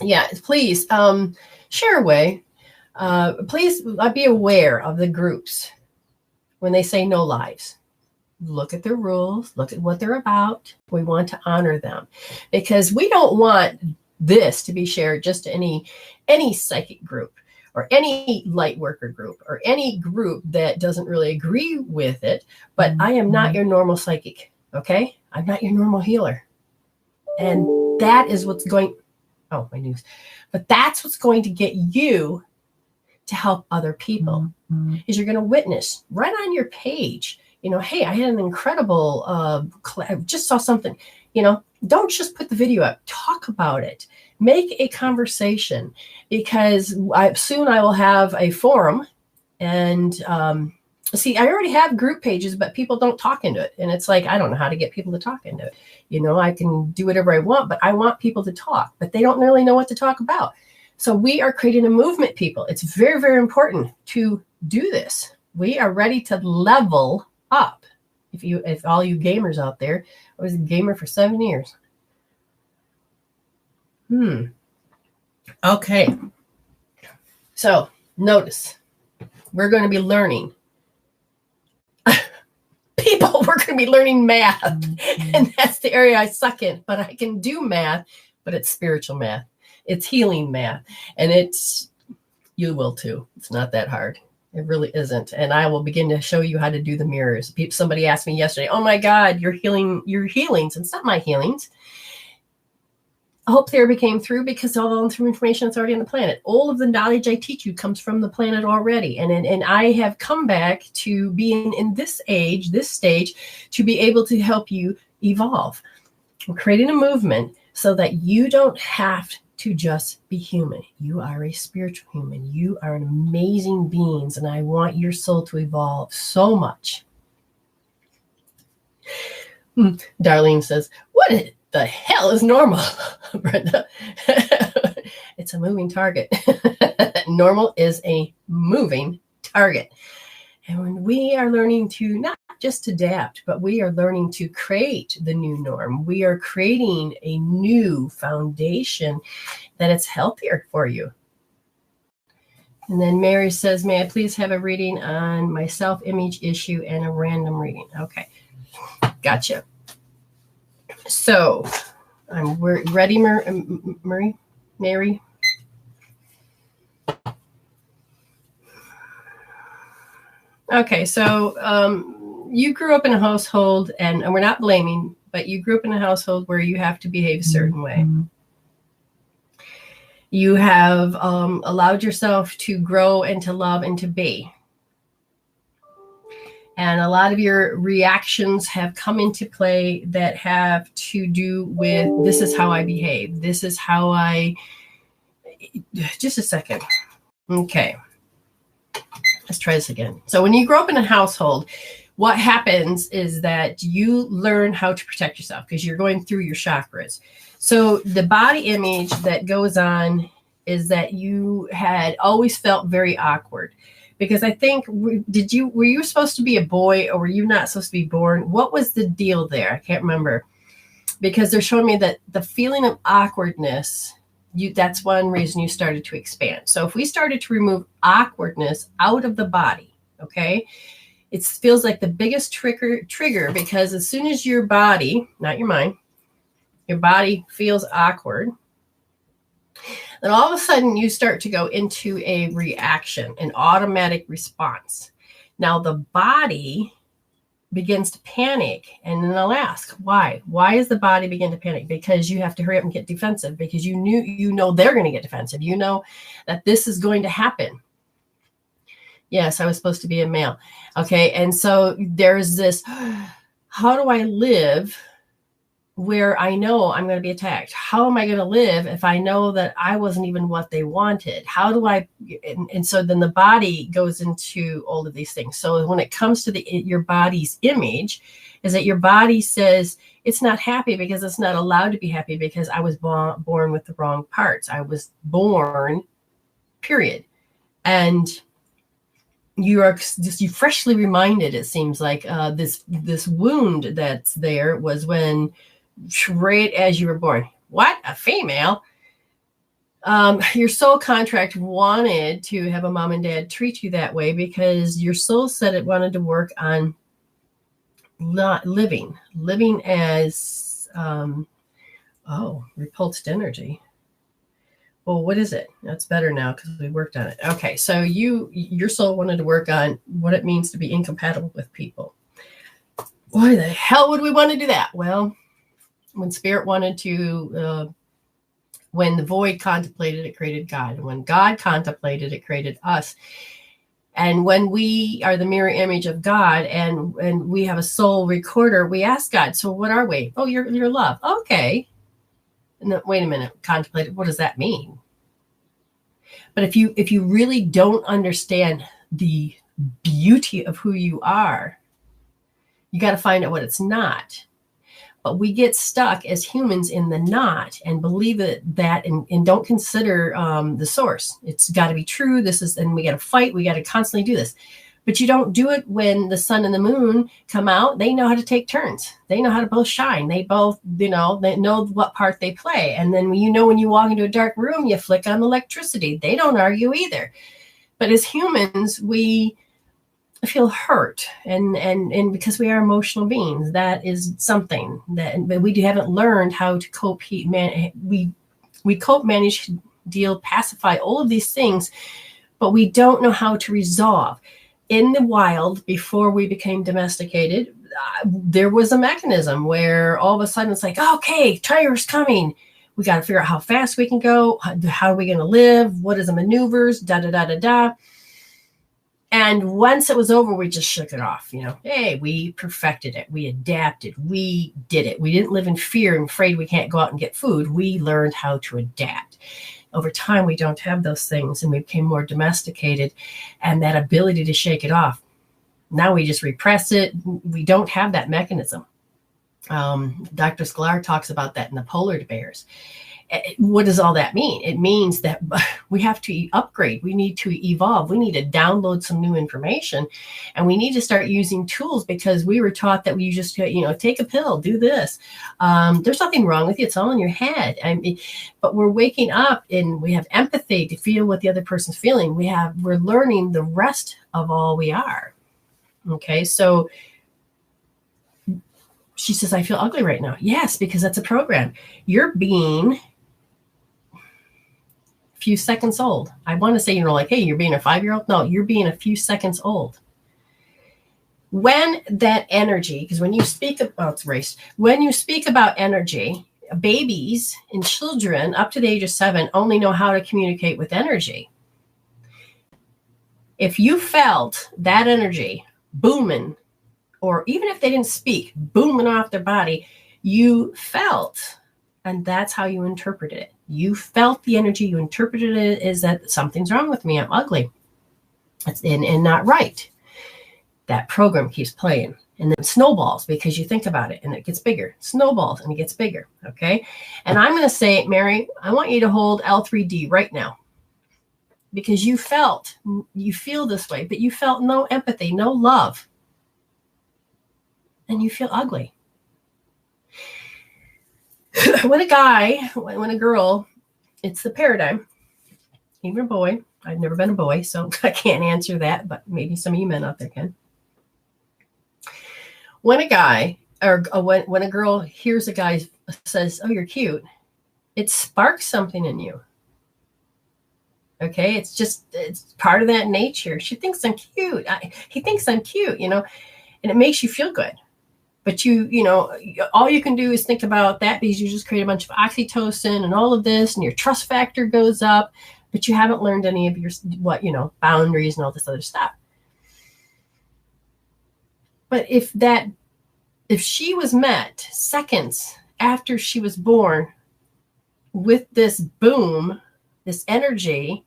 Yeah, please share away. Please be aware of the groups when they say no lives. Look at their rules, look at what they're about. We want to honor them because we don't want this to be shared just to any psychic group or any light worker group or any group that doesn't really agree with it. But I am not your normal psychic, okay? I'm not your normal healer. And that is what's going, oh, my news. But that's what's going to get you to help other people, is you're going to witness right on your page. You know, hey, I had an incredible, I just saw something, you know, don't just put the video up, talk about it, make a conversation, because soon I will have a forum. And see, I already have group pages, but people don't talk into it. And it's like, I don't know how to get people to talk into it. You know, I can do whatever I want, but I want people to talk, but they don't really know what to talk about. So we are creating a movement, people. It's very, very important to do this. We are ready to level up. If all you gamers out there, I was a gamer for 7 years. Okay. So notice we're going to be learning. People, we're going to be learning math. And that's the area I suck in. But I can do math, but it's spiritual math. It's healing math. And you will too. It's not that hard. It really isn't. And I will begin to show you how to do the mirrors. Somebody asked me yesterday, oh my God, your healings. And it's not my healings. I hope therapy came through because all the information that's already on the planet. All of the knowledge I teach you comes from the planet already. And I have come back to being in this stage, to be able to help you evolve. We're creating a movement so that you don't have to just be human. You are a spiritual human. You are an amazing beings, and I want your soul to evolve so much. Darlene says, what the hell is normal, Brenda? It's a moving target. Normal is a moving target. And when we are learning to not just adapt, but we are learning to create the new norm, we are creating a new foundation that is healthier for you. And then Mary says, may I please have a reading on my self-image issue and a random reading? Okay, gotcha. So I'm ready, Mary? Okay, so you grew up in a household, and we're not blaming, but you grew up in a household where you have to behave a certain way. You have allowed yourself to grow and to love and to be. And a lot of your reactions have come into play that have to do with, this is how I behave. This is how just a second. Okay. Let's try this again. So when you grow up in a household, what happens is that you learn how to protect yourself because you're going through your chakras. So the body image that goes on is that you had always felt very awkward. Because I think, were you supposed to be a boy or were you not supposed to be born? What was the deal there? I can't remember. Because they're showing me that the feeling of awkwardness, that's one reason you started to expand. So if we started to remove awkwardness out of the body, okay, it feels like the biggest trigger because as soon as your body, not your mind, your body feels awkward, then all of a sudden you start to go into a reaction, an automatic response. Now the body begins to panic, and then they'll ask, why? Why does the body begin to panic? Because you have to hurry up and get defensive because you know they're going to get defensive. You know that this is going to happen. Yes, I was supposed to be a male. Okay, and so there's this, how do I live where I know I'm going to be attacked? How am I going to live if I know that I wasn't even what they wanted? How do I, and so then the body goes into all of these things. So when it comes to your body's image, is that your body says it's not happy because it's not allowed to be happy because I was born with the wrong parts. I was born, period. And you are just, you freshly reminded, it seems like this wound that's there was when right as you were born. What? A female? Your soul contract wanted to have a mom and dad treat you that way because your soul said it wanted to work on not living as, repulsed energy. Well, what is it? That's better now because we worked on it. Okay, so your soul wanted to work on what it means to be incompatible with people. Why the hell would we want to do that? Well, when spirit wanted to, when the void contemplated, it created God. And when God contemplated, it created us. And when we are the mirror image of God and we have a soul recorder, we ask God, so what are we? Oh, you're love. Okay. No, wait a minute. Contemplated. What does that mean? But if you really don't understand the beauty of who you are, you got to find out what it's not. But we get stuck as humans in the not and believe that and don't consider the source. It's got to be true. And we got to fight. We got to constantly do this. But you don't do it when the sun and the moon come out. They know how to take turns. They know how to both shine. They both, they know what part they play. And then when you walk into a dark room, you flick on the electricity. They don't argue either. But as humans, we feel hurt and because we are emotional beings, that is something that we haven't learned how to cope. We cope, manage, deal, pacify, all of these things, but we don't know how to resolve. In the wild, before we became domesticated, there was a mechanism where all of a sudden it's like, okay, tiger's coming. We got to figure out how fast we can go. How are we going to live? What is the maneuvers? Da da da da da. And once it was over, we just shook it off. Hey, we perfected it. We adapted. We did it. We didn't live in fear and afraid we can't go out and get food. We learned how to adapt. Over time, we don't have those things, and we became more domesticated, and that ability to shake it off. Now we just repress it. We don't have that mechanism. Dr. Sklar talks about that in the polar bears. What does all that mean? It means that we have to upgrade. We need to evolve. We need to download some new information, and we need to start using tools because we were taught that we just, take a pill, do this. There's nothing wrong with you. It's all in your head. But we're waking up and we have empathy to feel what the other person's feeling. We're learning the rest of all we are. Okay. So she says, I feel ugly right now. Yes, because that's a program. You're being few seconds old. I want to say, hey, you're being a 5-year-old. No, you're being a few seconds old. When that energy, because when you speak about when you speak about energy, babies and children up to the age of 7 only know how to communicate with energy. If you felt that energy booming, or even if they didn't speak, booming off their body, you felt, and that's how you interpreted it. You felt the energy, you interpreted it as that something's wrong with me, I'm ugly. It's and not right. That program keeps playing, and then it snowballs because you think about it, and it gets bigger. Snowballs, and it gets bigger, okay? And I'm going to say, Mary, I want you to hold L3D right now, because you feel this way, but you felt no empathy, no love, and you feel ugly. When a girl, it's the paradigm, even a boy. I've never been a boy, so I can't answer that, but maybe some of you men out there can. When a guy, or when a girl hears a guy says, oh, you're cute, it sparks something in you. Okay, it's part of that nature. She thinks I'm cute. He thinks I'm cute, and it makes you feel good. But all you can do is think about that because you just create a bunch of oxytocin and all of this, and your trust factor goes up, but you haven't learned any of your, boundaries and all this other stuff. But if she was met seconds after she was born with this boom, this energy,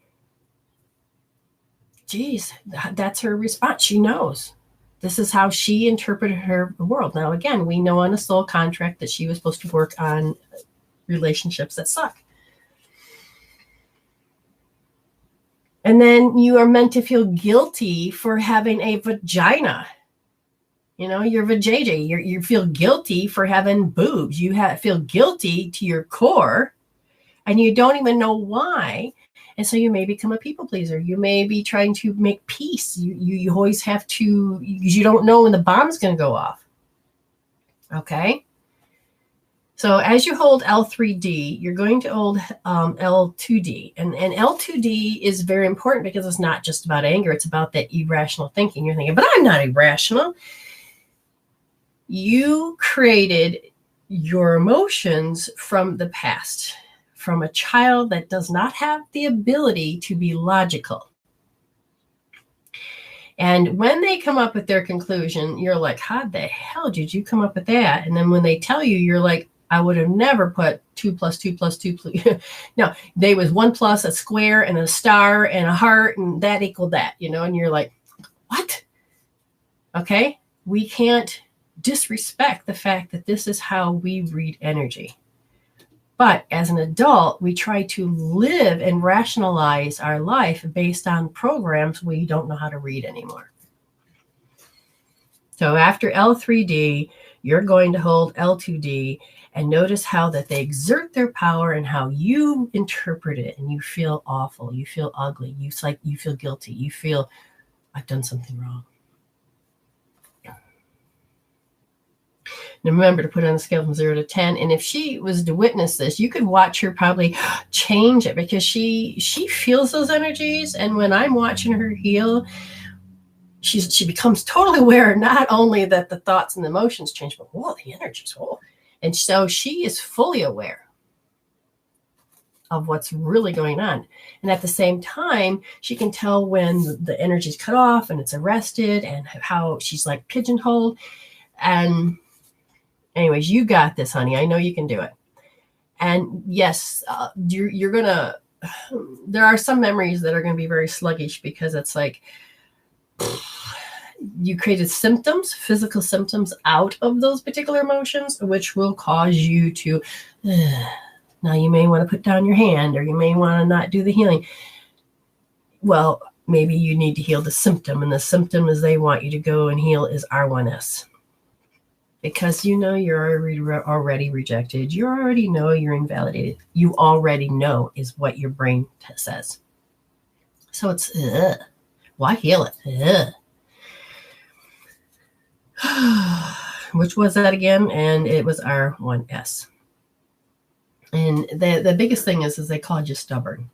geez, that's her response. She knows. This is how she interpreted her world. Now, again, we know on a soul contract that she was supposed to work on relationships that suck. And then you are meant to feel guilty for having a vagina. You're vajayjay. You feel guilty for having boobs. You feel guilty to your core and you don't even know why. And so you may become a people pleaser. You may be trying to make peace. You always have to, you don't know when the bomb's going to go off. Okay. So as you hold L3D, you're going to hold L2D. And L2D is very important because it's not just about anger. It's about that irrational thinking. You're thinking, but I'm not irrational. You created your emotions from the past, from a child that does not have the ability to be logical. And when they come up with their conclusion, you're like, how the hell did you come up with that? And then when they tell you, you're like, I would have never put 2 + 2 + 2. No, they was 1 plus a square and a star and a heart, and that equaled that, and you're like, what? Okay. We can't disrespect the fact that this is how we read energy. But as an adult, we try to live and rationalize our life based on programs we don't know how to read anymore. So after L3D, you're going to hold L2D and notice how that they exert their power and how you interpret it, and you feel awful, you feel ugly, you feel guilty, you feel I've done something wrong. And remember to put it on a scale from 0 to 10. And if she was to witness this, you could watch her probably change it, because she feels those energies. And when I'm watching her heal, she becomes totally aware, not only that the thoughts and the emotions change, but whoa, the energies, whoa. And so she is fully aware of what's really going on. And at the same time, she can tell when the energy's cut off and it's arrested, and how she's like pigeonholed. And anyways, you got this, honey. I know you can do it. And yes, you're going to, there are some memories that are going to be very sluggish, because it's like you created symptoms, physical symptoms out of those particular emotions, which will cause you to, now you may want to put down your hand, or you may want to not do the healing. Well, maybe you need to heal the symptom, and the symptom is they want you to go and heal is R1S. Because you're already rejected. You already know you're invalidated. You already know is what your brain says. So it's, why heal it? Which was that again? And it was R1S. And the biggest thing is they called you stubborn.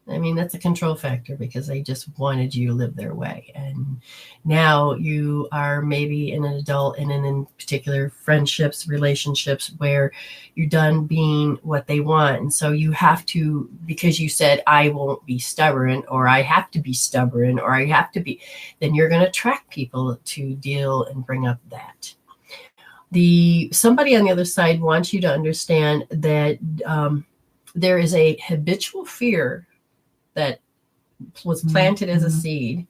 I mean, that's a control factor, because they just wanted you to live their way. And now you are maybe an adult and in particular friendships, relationships, where you're done being what they want. And so you have to, because you said, I won't be stubborn, or I have to be stubborn, or I have to be, then you're going to attract people to deal and bring up that. Somebody on the other side wants you to understand that there is a habitual fear that was planted as a seed.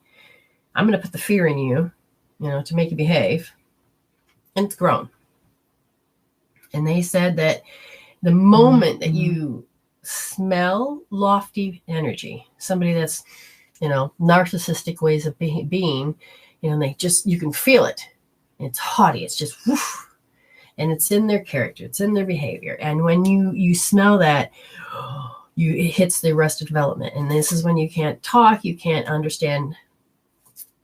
I'm going to put the fear in you, to make you behave. And it's grown. And they said that the moment that you smell lofty energy, somebody that's, narcissistic ways of being, you can feel it. It's haughty. It's just woof. And it's in their character. It's in their behavior. And when you smell that, it hits the arrested development. And this is when you can't talk, you can't understand,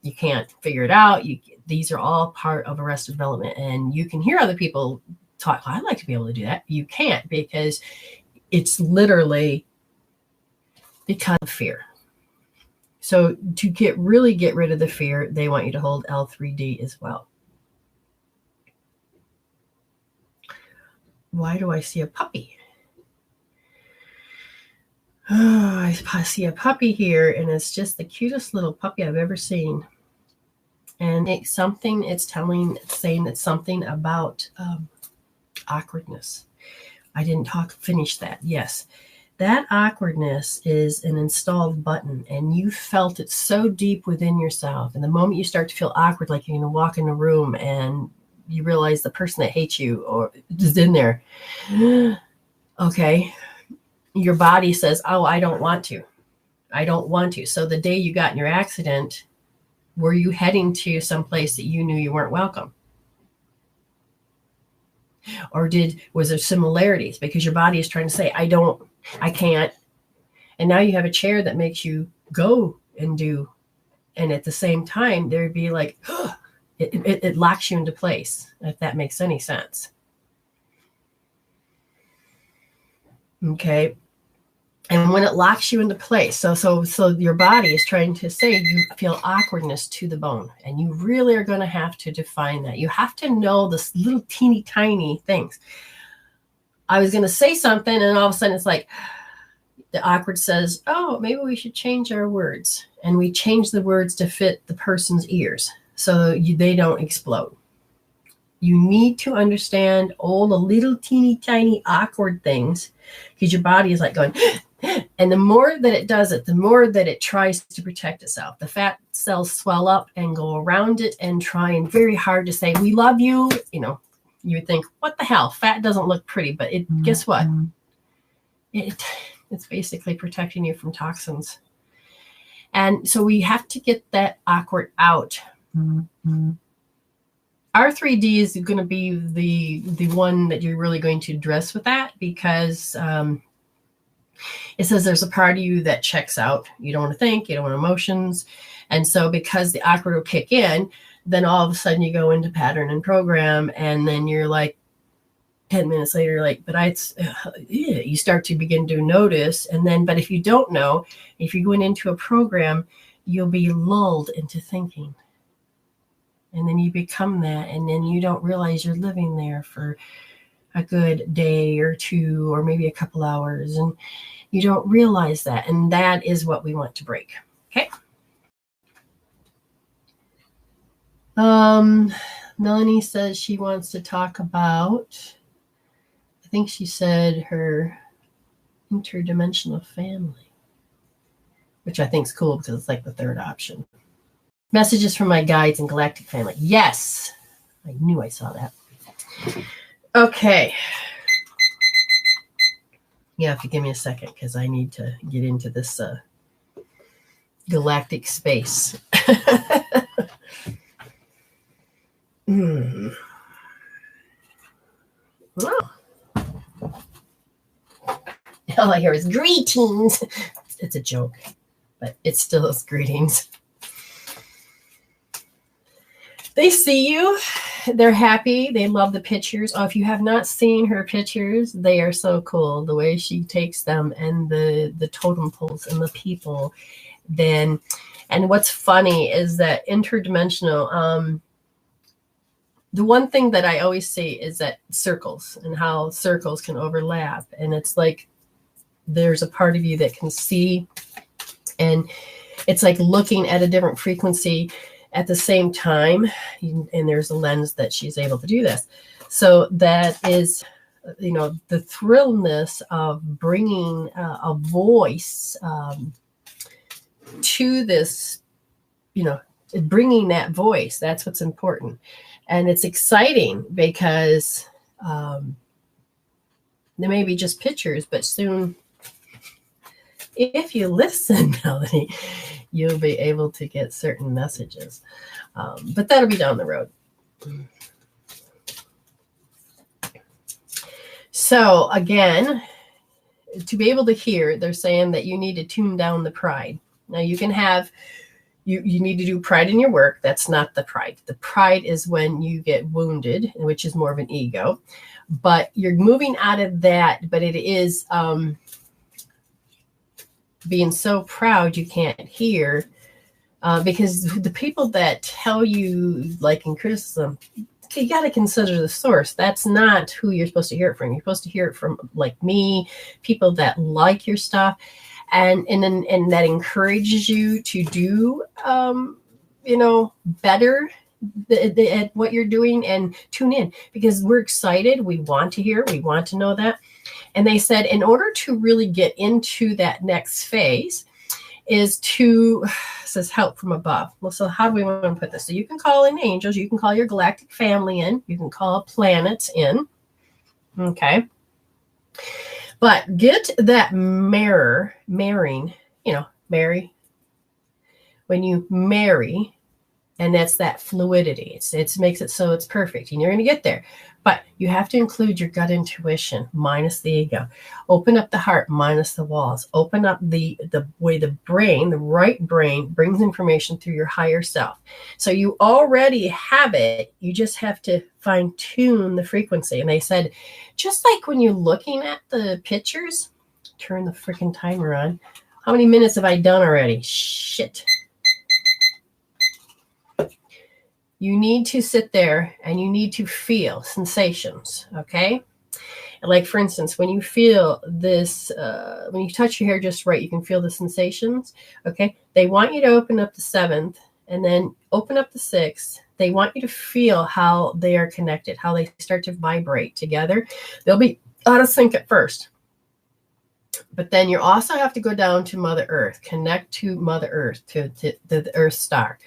you can't figure it out. These are all part of arrested development. And you can hear other people talk, I'd like to be able to do that. You can't, because it's literally because of fear. So to really get rid of the fear, they want you to hold L3D as well. Why do I see a puppy? Oh, I see a puppy here, and it's just the cutest little puppy I've ever seen. And it's saying it's something about awkwardness. I didn't finish that. Yes. That awkwardness is an installed button, and you felt it so deep within yourself. And the moment you start to feel awkward, like you're going to walk in a room and you realize the person that hates you or is in there. Okay. Your body says, oh, I don't want to. I don't want to. So the day you got in your accident, were you heading to some place that you knew you weren't welcome? Or was there similarities? Because your body is trying to say, I can't. And now you have a chair that makes you go and do. And at the same time, there'd be like, it locks you into place, if that makes any sense. Okay. And when it locks you into place, so your body is trying to say you feel awkwardness to the bone, and you really are going to have to define that. You have to know this little teeny tiny things. I was going to say something, and all of a sudden it's like the awkward says, "Oh, maybe we should change our words," and we change the words to fit the person's ears so they don't explode. You need to understand all the little teeny tiny awkward things, because your body is like going. And the more that it does it, the more that it tries to protect itself. The fat cells swell up and go around it and trying very hard to say, we love you. You know, you would think, what the hell? Fat doesn't look pretty, but guess what? It's basically protecting you from toxins. And so we have to get that awkward out. R3D is going to be the one that you're really going to address with that, because it says there's a part of you that checks out. You don't want to think, you don't want emotions. And so because the awkward will kick in, then all of a sudden you go into pattern and program, and then you're like 10 minutes later, you're like, you start to begin to notice. And then, but if you don't know, if you're going into a program, you'll be lulled into thinking. And then you become that, and then you don't realize you're living there for a good day or two, or maybe a couple hours, and you don't realize that. And that is what we want to break. Okay. Melanie says she wants to talk about, I think she said her interdimensional family, which I think is cool because it's like the third option. Messages from my guides and galactic family. Yes, I knew I saw that. Okay. Yeah, if you give me a second, because I need to get into this galactic space. Oh. All I hear is greetings. It's a joke, but it still is greetings. They see you. They're happy. They love the pictures. Oh, if you have not seen her pictures, they are so cool. The way she takes them, and the totem poles and the people. And what's funny is that interdimensional, the one thing that I always say is that circles, and how circles can overlap. And it's like there's a part of you that can see, and it's like looking at a different frequency at the same time, and there's a lens that she's able to do this. So that is, the thrillness of bringing a voice to this, bringing that voice. That's what's important. And it's exciting because there may be just pictures, but soon, if you listen, Melanie, you'll be able to get certain messages. But that'll be down the road. So again, to be able to hear, they're saying that you need to tune down the pride. Now you can have, you need to do pride in your work. That's not the pride. The pride is when you get wounded, which is more of an ego. But you're moving out of that, but it is being so proud you can't hear, because the people that tell you, like in criticism, you got to consider the source. That's not who you're supposed to hear it from. You're supposed to hear it from, like me, people that like your stuff, and that encourages you to do better at what you're doing, and tune in, because we're excited. We want to hear, we want to know that. And they said, in order to really get into that next phase is to, says help from above. Well, so how do we want to put this? So you can call in angels, you can call your galactic family in, you can call planets in. Okay. But get that marrying, marry. When you marry And that's that fluidity. It makes it so it's perfect, and you're going to get there. But you have to include your gut intuition minus the ego. Open up the heart minus the walls. Open up the way the brain, the right brain, brings information through your higher self. So you already have it. You just have to fine tune the frequency. And they said, just like when you're looking at the pictures, turn the freaking timer on. How many minutes have I done already? Shit. You need to sit there and you need to feel sensations, okay? Like, for instance, when you feel this, when you touch your hair just right, you can feel the sensations, okay? They want you to open up the 7th and then open up the 6th. They want you to feel how they are connected, how they start to vibrate together. They'll be out of sync at first. But then you also have to go down to Mother Earth, connect to Mother Earth, to the Earth star.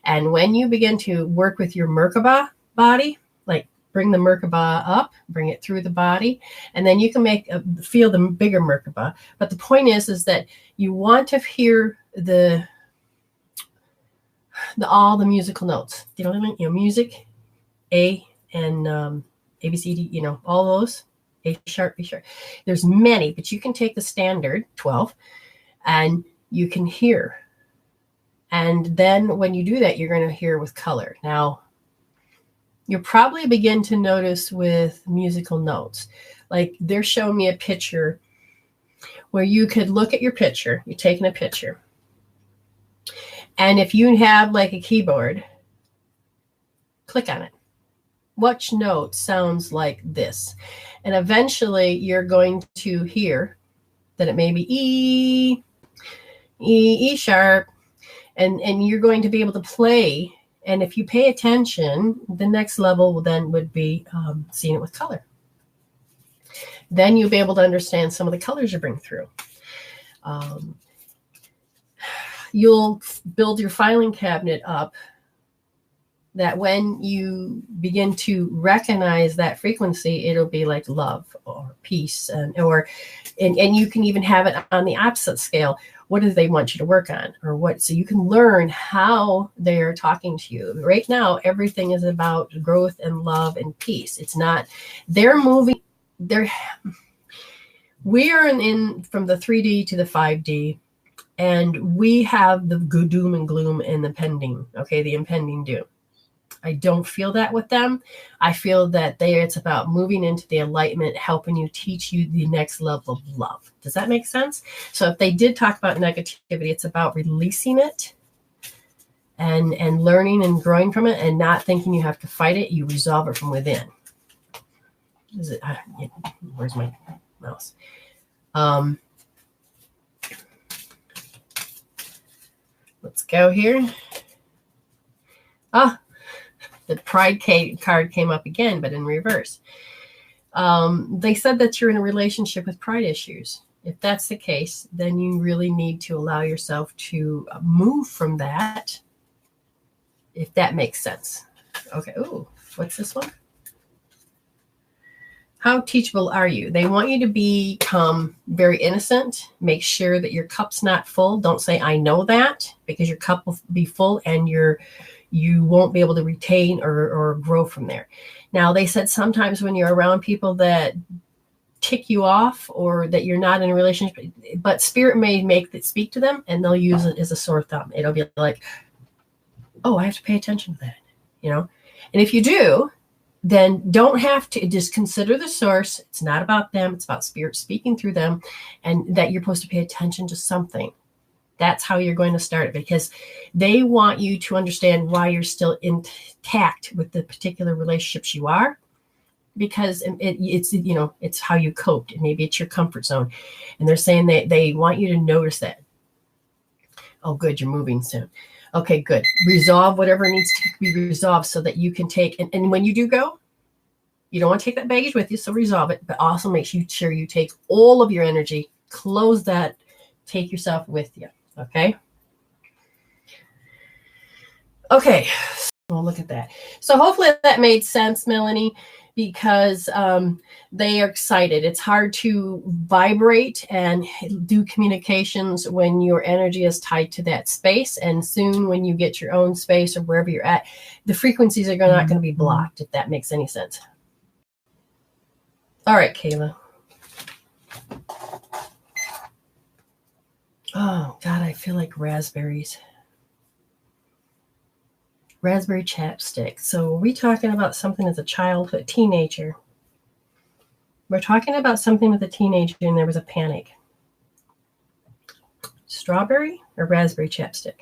And when you begin to work with your Merkaba body, like bring the Merkaba up, bring it through the body, and then you can feel the bigger Merkaba. But the point is that you want to hear all the musical notes. You know what I mean? Music, A and A, B, C, D, all those. A sharp, B sharp. There's many, but you can take the standard 12 and you can hear. And then when you do that, you're going to hear with color. Now, you'll probably begin to notice with musical notes. Like they're showing me a picture where you could look at your picture. You're taking a picture. And if you have like a keyboard, click on it. Which note sounds like this? And eventually you're going to hear that it may be E sharp, and you're going to be able to play. And if you pay attention, the next level then would be seeing it with color. Then you'll be able to understand some of the colors you bring through. You'll build your filing cabinet up that when you begin to recognize that frequency, it'll be like love or peace, and you can even have it on the opposite scale. What do they want you to work on, or what? So you can learn how they are talking to you. Right now, everything is about growth and love and peace. It's not. They're moving. We are in from the 3D to the 5D, and we have the doom and gloom and the impending doom. I don't feel that with them. I feel that it's about moving into the enlightenment, helping you, teach you the next level of love. Does that make sense? So if they did talk about negativity, it's about releasing it and learning and growing from it, and not thinking you have to fight it. You resolve it from within. Where's my mouse? Let's go here. The pride card came up again, but in reverse. They said that you're in a relationship with pride issues. If that's the case, then you really need to allow yourself to move from that, if that makes sense. Okay. Ooh, what's this one? How teachable are you? They want you to become very innocent. Make sure that your cup's not full. Don't say, I know that, because your cup will be full and you won't be able to retain or grow from there. Now, they said sometimes when you're around people that tick you off or that you're not in a relationship, but spirit may speak to them and they'll use it as a sore thumb. It'll be like, oh, I have to pay attention to that, And if you do, then don't have to, just consider the source. It's not about them. It's about spirit speaking through them, and that you're supposed to pay attention to something. That's how you're going to start it, because they want you to understand why you're still intact with the particular relationships you are, because it's how you coped, and maybe it's your comfort zone. And they're saying that they want you to notice that. Oh, good. You're moving soon. Okay, good. Resolve whatever needs to be resolved so that you can take, and when you do go, you don't want to take that baggage with you, so resolve it, but also make sure you take all of your energy, close that, take yourself with you. Okay. Okay. Well, look at that. So hopefully that made sense, Melanie. because they are excited. It's hard to vibrate and do communications when your energy is tied to that space. And soon when you get your own space or wherever you're at, the frequencies are not going to be blocked, if that makes any sense. All right, Kayla. Oh, God, I feel like raspberries. Raspberry chapstick. So are we talking about something as a childhood, teenager? We're talking about something with a teenager and there was a panic. Strawberry or raspberry chapstick?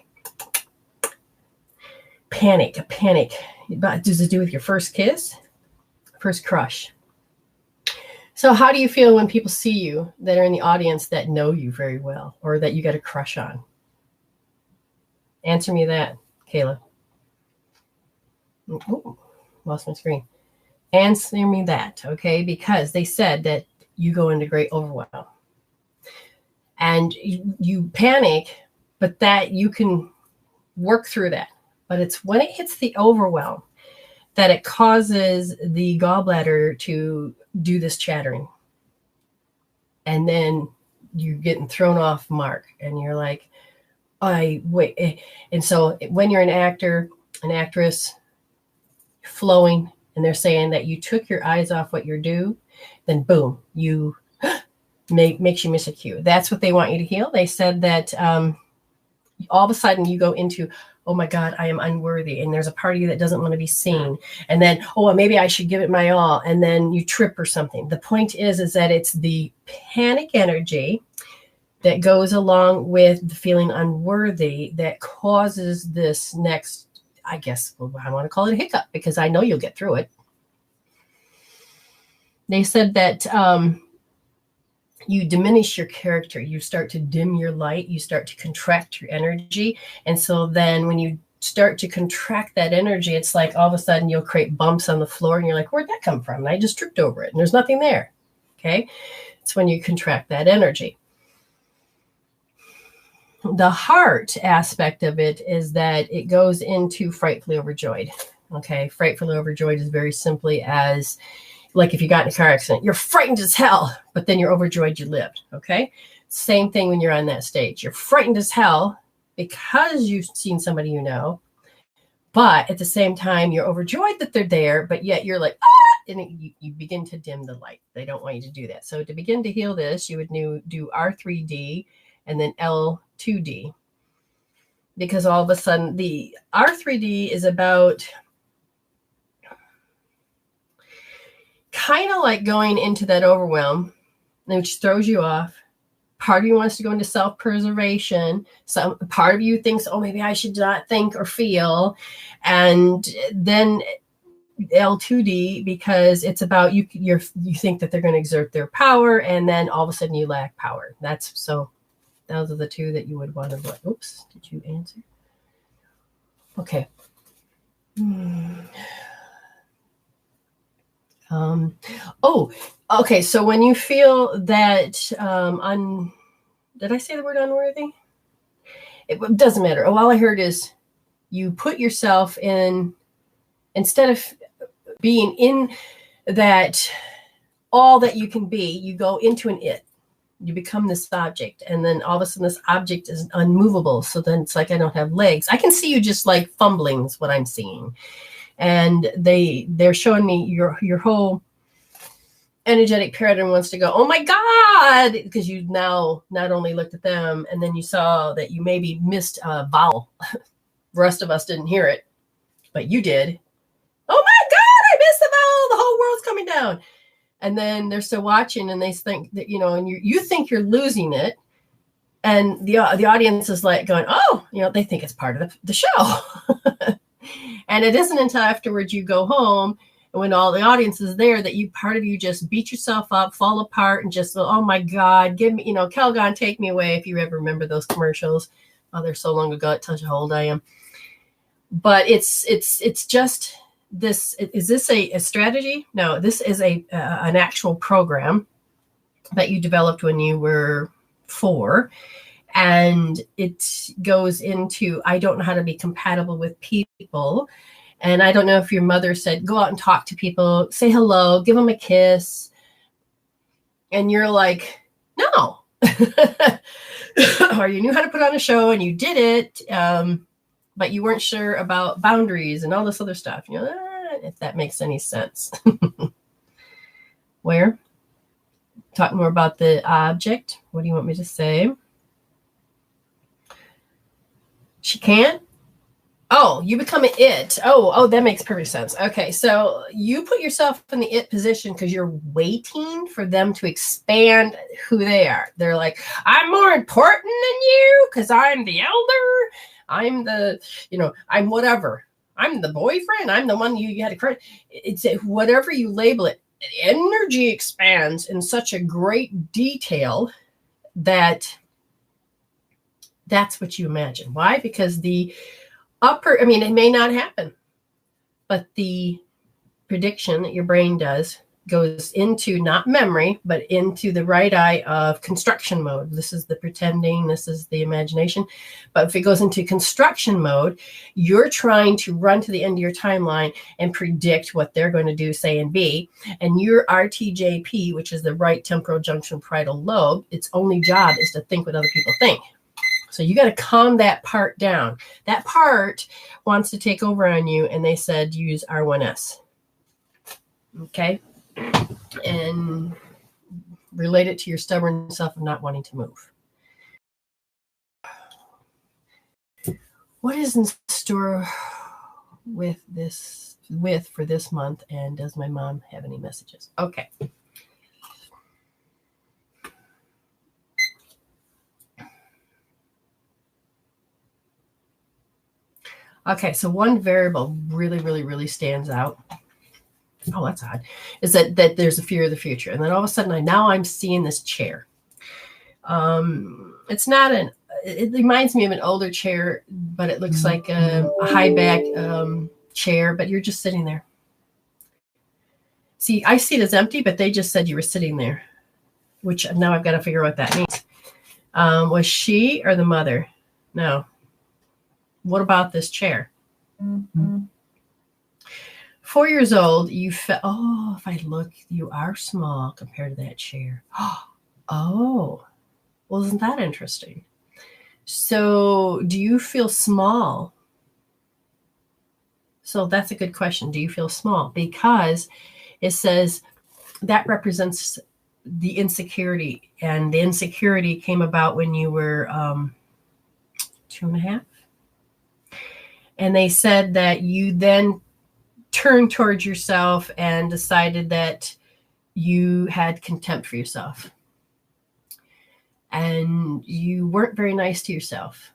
Panic, a panic. Does it do with your first kiss? First crush? So how do you feel when people see you that are in the audience that know you very well or that you got a crush on? Answer me that, Kayla. Ooh, lost my screen. Answer me that, okay? Because they said that you go into great overwhelm. And you panic, but that you can work through that. But it's when it hits the overwhelm that it causes the gallbladder to do this chattering. And then you're getting thrown off mark. And you're like, wait. And so when you're an actor, an actress, flowing, and they're saying that you took your eyes off what you're due, then boom, you makes you miss a cue. That's what they want you to heal. They said that all of a sudden you go into, oh my God, I am unworthy. And there's a part of you that doesn't want to be seen. And then, oh, well, maybe I should give it my all. And then you trip or something. The point is that it's the panic energy that goes along with the feeling unworthy that causes this next, I guess, well, I want to call it a hiccup because I know you'll get through it. They said that you diminish your character. You start to dim your light. You start to contract your energy. And so then when you start to contract that energy, it's like all of a sudden you'll create bumps on the floor and you're like, where'd that come from? And I just tripped over it and there's nothing there. Okay. It's when you contract that energy. The heart aspect of it is that it goes into frightfully overjoyed. Okay. Frightfully overjoyed is very simply as like if you got in a car accident, you're frightened as hell, but then you're overjoyed you lived. Okay. Same thing when you're on that stage. You're frightened as hell because you've seen somebody you know, but at the same time, you're overjoyed that they're there, but yet you're like, ah, and you begin to dim the light. They don't want you to do that. So to begin to heal this, you would do R3D and then L2D, because all of a sudden the R3D is about kind of like going into that overwhelm, which throws you off. Part of you wants to go into self-preservation. Some part of you thinks, oh, maybe I should not think or feel. And then L2D, because it's about you think that they're going to exert their power, and then all of a sudden you lack power. Those are the two that you would want to. Oops, did you answer? Okay. Okay. So when you feel that, did I say the word unworthy? It doesn't matter. All I heard is you put yourself in, instead of being in that, all that you can be, you go into an it. You become this object. And then all of a sudden this object is unmovable. So then it's like, I don't have legs. I can see you just like fumbling is what I'm seeing. And they're showing me your whole energetic pattern wants to go, oh my God, because you now not only looked at them and then you saw that you maybe missed a vowel. The rest of us didn't hear it, but you did. Oh my God, I missed the vowel. The whole world's coming down. And then they're still watching and they think that, and you think you're losing it. And the audience is like going, oh, they think it's part of the show. And it isn't until afterwards you go home and when all the audience is there that part of you just beat yourself up, fall apart, and just, oh my God, give me, Calgon, take me away, if you ever remember those commercials. Oh, they're so long ago, it tells you how old I am. But it's just this. Is this a strategy? No, this is an actual program that you developed when you were 4. And it goes into, I don't know how to be compatible with people. And I don't know if your mother said, go out and talk to people, say hello, give them a kiss. And you're like, no. Or you knew how to put on a show and you did it, but you weren't sure about boundaries and all this other stuff. You know, if that makes any sense. Where? Talk more about the object. What do you want me to say? She can't? Oh, you become an it. Oh, that makes perfect sense. Okay, so you put yourself in the it position because you're waiting for them to expand who they are. They're like, I'm more important than you because I'm the elder. I'm the, I'm whatever. I'm the boyfriend. I'm the one you had to credit. It's whatever you label it. Energy expands in such a great detail that that's what you imagine. Why? Because the it may not happen, but the prediction that your brain does goes into not memory, but into the right eye of construction mode. This is the pretending, this is the imagination. But if it goes into construction mode, you're trying to run to the end of your timeline and predict what they're going to do, say, and be. And your RTJP, which is the right temporal junction parietal lobe, its only job is to think what other people think. So you got to calm that part down. That part wants to take over on you, and they said use R1S. Okay? And relate it to your stubborn self of not wanting to move. What is in store for this month, and does my mom have any messages? Okay. Okay, so one variable really, really, really stands out. Oh, that's odd. Is that there's a fear of the future. And then all of a sudden, I'm seeing this chair. It's not it reminds me of an older chair, but it looks like a high back chair, but you're just sitting there. See, I see it as empty, but they just said you were sitting there, which now I've got to figure out what that means. Was she or the mother? No. What about this chair? Mm-hmm. 4 years old, you felt, if I look, you are small compared to that chair. Oh, well, isn't that interesting? So do you feel small? So that's a good question. Do you feel small? Because it says that represents the insecurity, and the insecurity came about when you were 2.5. And they said that you then turned towards yourself and decided that you had contempt for yourself. And you weren't very nice to yourself.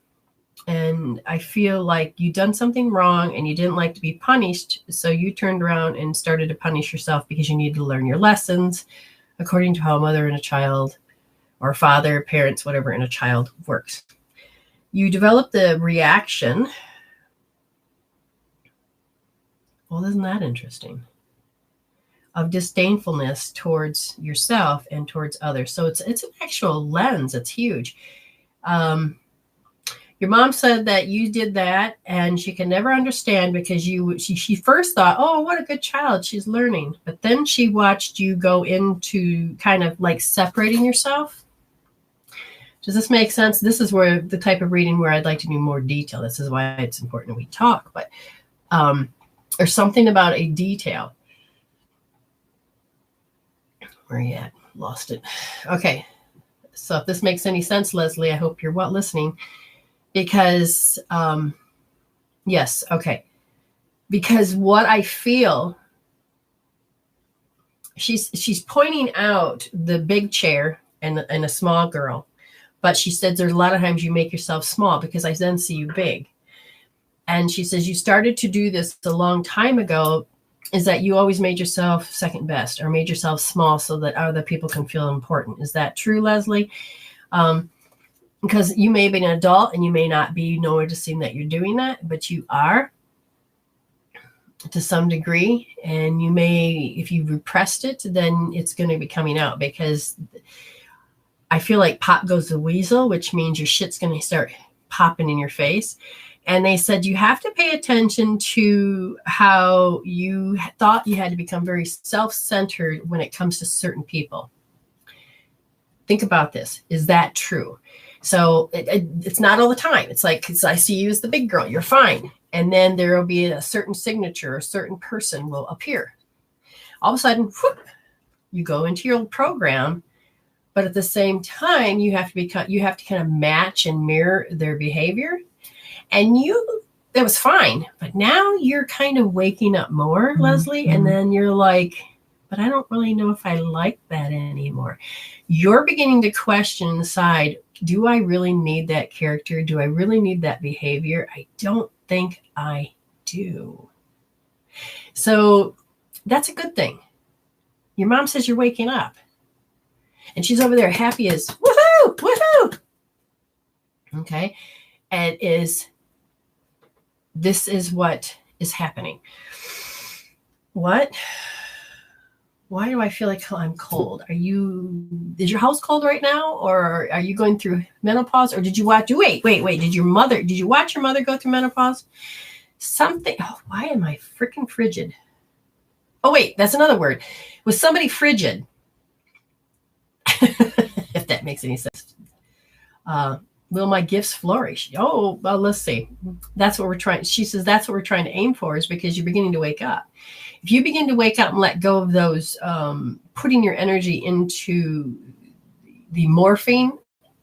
And I feel like you done something wrong and you didn't like to be punished. So you turned around and started to punish yourself because you needed to learn your lessons according to how a mother and a child, or father, parents, whatever, in a child works. You develop the reaction. Well, isn't that interesting? Of disdainfulness towards yourself and towards others. So it's an actual lens. It's huge. Your mom said that you did that, and she can never understand because she first thought, oh, what a good child, she's learning. But then she watched you go into kind of like separating yourself. Does this make sense? This is where the type of reading where I'd like to do more detail. This is why it's important that we talk. But or something about a detail. Where are you at? Lost it. Okay. So if this makes any sense, Leslie, I hope you're listening. Because, yes, okay. Because what I feel, she's pointing out the big chair and a small girl. But she said there's a lot of times you make yourself small because I then see you big. And she says you started to do this a long time ago, is that you always made yourself second best or made yourself small so that other people can feel important. Is that true, Leslie? Because you may be an adult and you may not be noticing that you're doing that, but you are to some degree. And you may, if you repressed it, then it's going to be coming out, because I feel like pop goes the weasel, which means your shit's going to start popping in your face. And they said, you have to pay attention to how you thought you had to become very self-centered when it comes to certain people. Think about this. Is that true? So it's not all the time. It's like, I see you as the big girl. You're fine. And then there will be a certain signature, a certain person will appear. All of a sudden, whoop, you go into your program. But at the same time, you have to kind of match and mirror their behavior. And that was fine. But now you're kind of waking up more, Leslie. And then you're like, but I don't really know if I like that anymore. You're beginning to question and decide, do I really need that character? Do I really need that behavior? I don't think I do. So that's a good thing. Your mom says you're waking up. And she's over there happy as woohoo, woohoo. Okay. And this is what is happening. What? Why do I feel like I'm cold? Is your house cold right now? Or are you going through menopause? Or did you watch, wait, did you watch your mother go through menopause? Why am I freaking frigid? Oh, wait, that's another word. Was somebody frigid? If that makes any sense. Will my gifts flourish? Oh, well, let's see. That's what we're trying. She says that's what we're trying to aim for, is because you're beginning to wake up. If you begin to wake up and let go of those, putting your energy into the morphine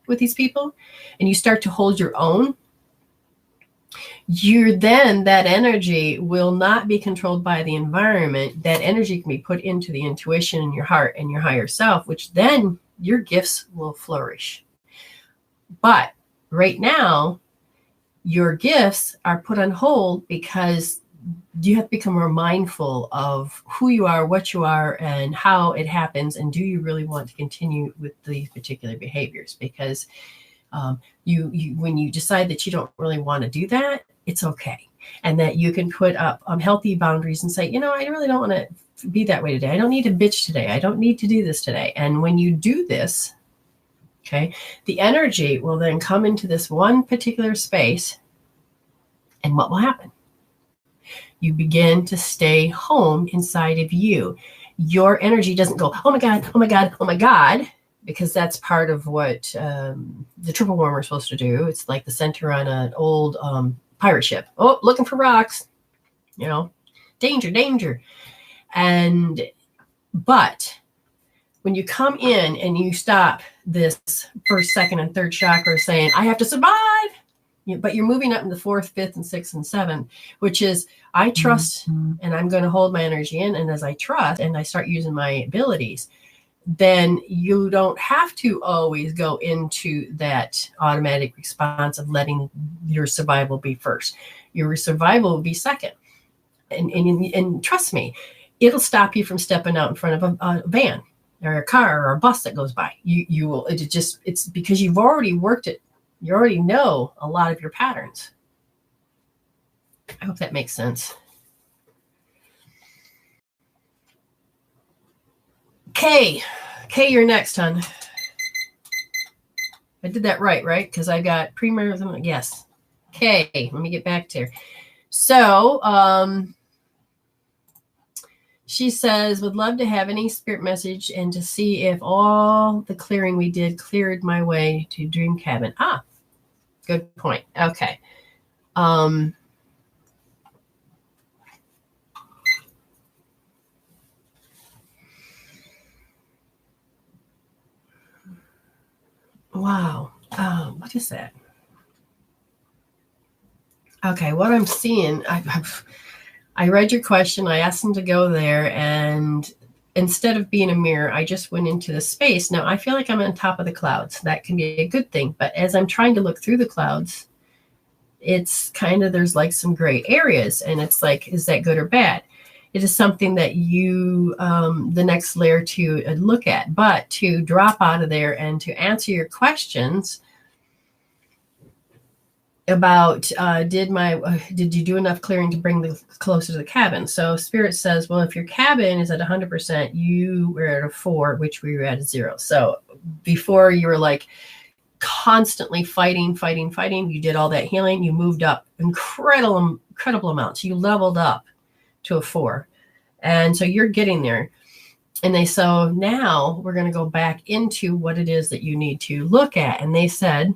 with these people, and you start to hold your own, that energy will not be controlled by the environment. That energy can be put into the intuition in your heart and your higher self, which then your gifts will flourish. But right now, your gifts are put on hold because you have to become more mindful of who you are, what you are, and how it happens. And do you really want to continue with these particular behaviors? Because when you decide that you don't really want to do that, it's okay. And that you can put up healthy boundaries and say, I really don't want to be that way today. I don't need to bitch today. I don't need to do this today. And when you do this, okay, the energy will then come into this one particular space. And what will happen? You begin to stay home inside of you. Your energy doesn't go, oh my God, oh my God, oh my God, because that's part of what the triple warmer is supposed to do. It's like the center on an old pirate ship. Oh, looking for rocks, danger, danger. But when you come in and you stop this first, second, and third chakra saying, I have to survive, but you're moving up in the fourth, fifth, and sixth, and seventh, which is, I trust, and I'm going to hold my energy in. And as I trust and I start using my abilities, then you don't have to always go into that automatic response of letting your survival be first. Your survival will be second. And trust me, it'll stop you from stepping out in front of a van or a car or a bus that goes by. You will, it's because you've already worked it. You already know a lot of your patterns. I hope that makes sense. Kay, you're next, hon. I did that right? Because I got premarital. Yes. Kay, let me get back to her. So, she says, would love to have any spirit message and to see if all the clearing we did cleared my way to dream cabin. Good point. Okay. Wow. What is that? Okay, what I'm seeing, I read your question. I asked them to go there, and instead of being a mirror, I just went into the space. Now, I feel like I'm on top of the clouds. That can be a good thing. But as I'm trying to look through the clouds, it's kind of, there's like some gray areas. And it's like, is that good or bad? It is something that you, the next layer to look at. But to drop out of there and to answer your questions about did you do enough clearing to bring the closer to the cabin? So Spirit says, well, if your cabin is at 100%, you were at a 4, which we were at a 0. So before you were like, constantly fighting. You did all that healing. You moved up incredible amounts. You leveled up to a 4. And so you're getting there. And so now we're going to go back into what it is that you need to look at. And they said,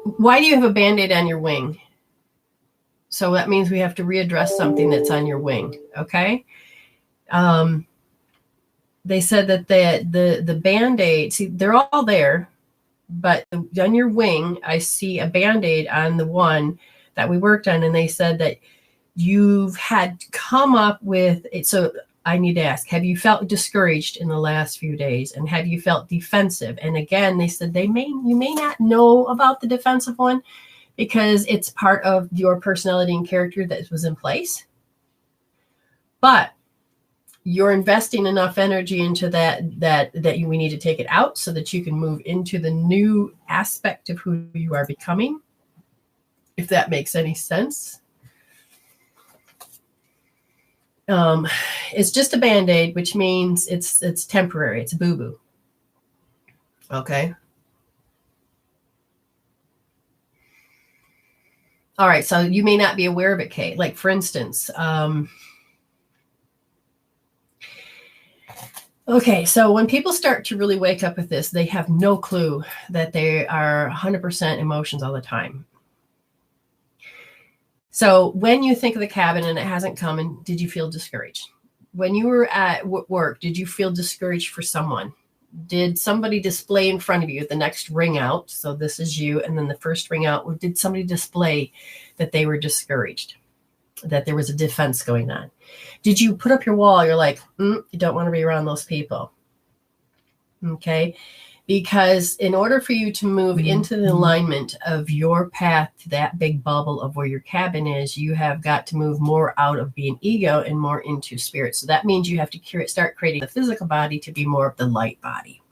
why do you have a Band-Aid on your wing? So that means we have to readdress something that's on your wing. Okay. They said that the Band-Aid, see, they're all there, but on your wing, I see a Band-Aid on the one that we worked on. And they said that you've had come up with it. So I need to ask, have you felt discouraged in the last few days? And have you felt defensive? And again, they said you may not know about the defensive one because it's part of your personality and character that was in place. But you're investing enough energy into that we need to take it out so that you can move into the new aspect of who you are becoming, if that makes any sense. It's just a Band-Aid, which means it's temporary. It's a boo-boo. Okay. All right. So you may not be aware of it, Kate. Like, for instance, okay. So when people start to really wake up with this, they have no clue that they are 100% emotions all the time. So when you think of the cabin and it hasn't come, and did you feel discouraged? When you were at work, did you feel discouraged for someone? Did somebody display in front of you the next ring out? So this is you. And then the first ring out, did somebody display that they were discouraged, that there was a defense going on? Did you put up your wall? You're like, you don't want to be around those people. Okay. Because in order for you to move into the alignment of your path to that big bubble of where your cabin is, you have got to move more out of being ego and more into spirit. So that means you have to start creating the physical body to be more of the light body.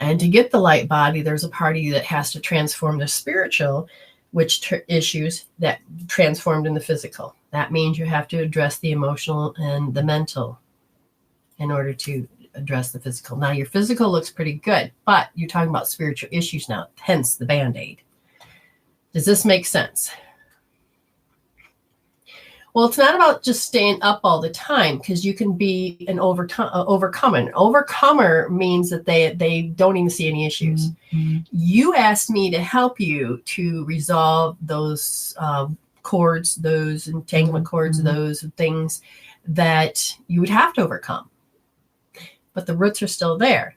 And to get the light body, there's a party that has to transform the spiritual, which issues that transformed in the physical. That means you have to address the emotional and the mental in order to address the physical. Now, your physical looks pretty good, but you're talking about spiritual issues now, hence the Band-Aid. Does this make sense? Well, it's not about just staying up all the time, because you can be an overcomer. An overcomer means that they don't even see any issues. Mm-hmm. You asked me to help you to resolve those cords, those entanglement cords, those things that you would have to overcome. But the roots are still there.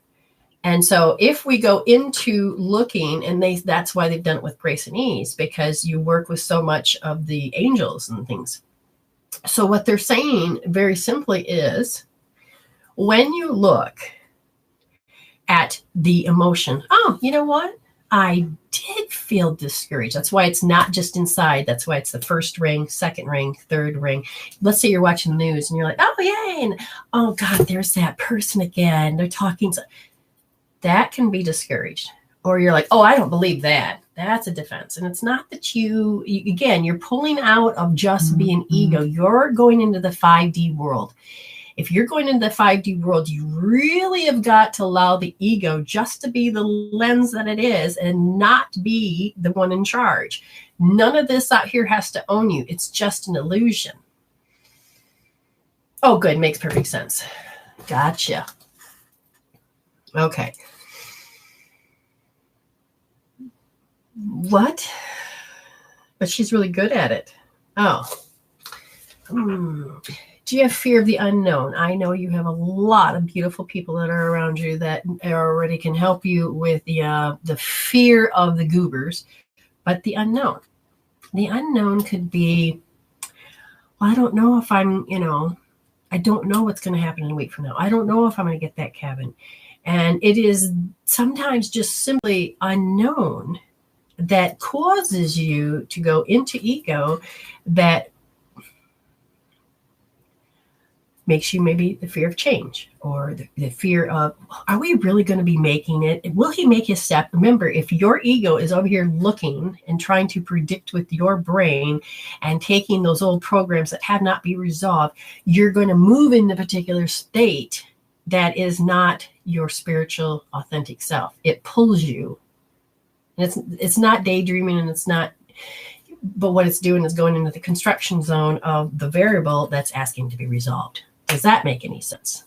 And so if we go into looking, and that's why they've done it with grace and ease, because you work with so much of the angels and things. So what they're saying very simply is, when you look at the emotion, oh, you know what? I did feel discouraged. That's why it's not just inside. That's why it's the first ring, second ring, third ring. Let's say you're watching the news and you're like, oh, yay. And oh, God, there's that person again. They're talking. That can be discouraged. Or you're like, oh, I don't believe that. That's a defense. And it's not that again, you're pulling out of just being ego. You're going into the 5D world. If you're going into the 5D world, you really have got to allow the ego just to be the lens that it is and not be the one in charge. None of this out here has to own you. It's just an illusion. Oh, good. Makes perfect sense. Gotcha. Okay. What? But she's really good at it. Oh. Do you have fear of the unknown? I know you have a lot of beautiful people that are around you that already can help you with the fear of the goobers, but the unknown. The unknown could be, well, I don't know if I don't know what's going to happen in a week from now. I don't know if I'm going to get that cabin. And it is sometimes just simply unknown that causes you to go into ego, that makes you maybe the fear of change, or the fear of, are we really going to be making it? Will he make his step? Remember, if your ego is over here looking and trying to predict with your brain and taking those old programs that have not been resolved, you're going to move in a particular state that is not your spiritual, authentic self. It pulls you. And it's not daydreaming, and it's not, but what it's doing is going into the construction zone of the variable that's asking to be resolved. Does that make any sense?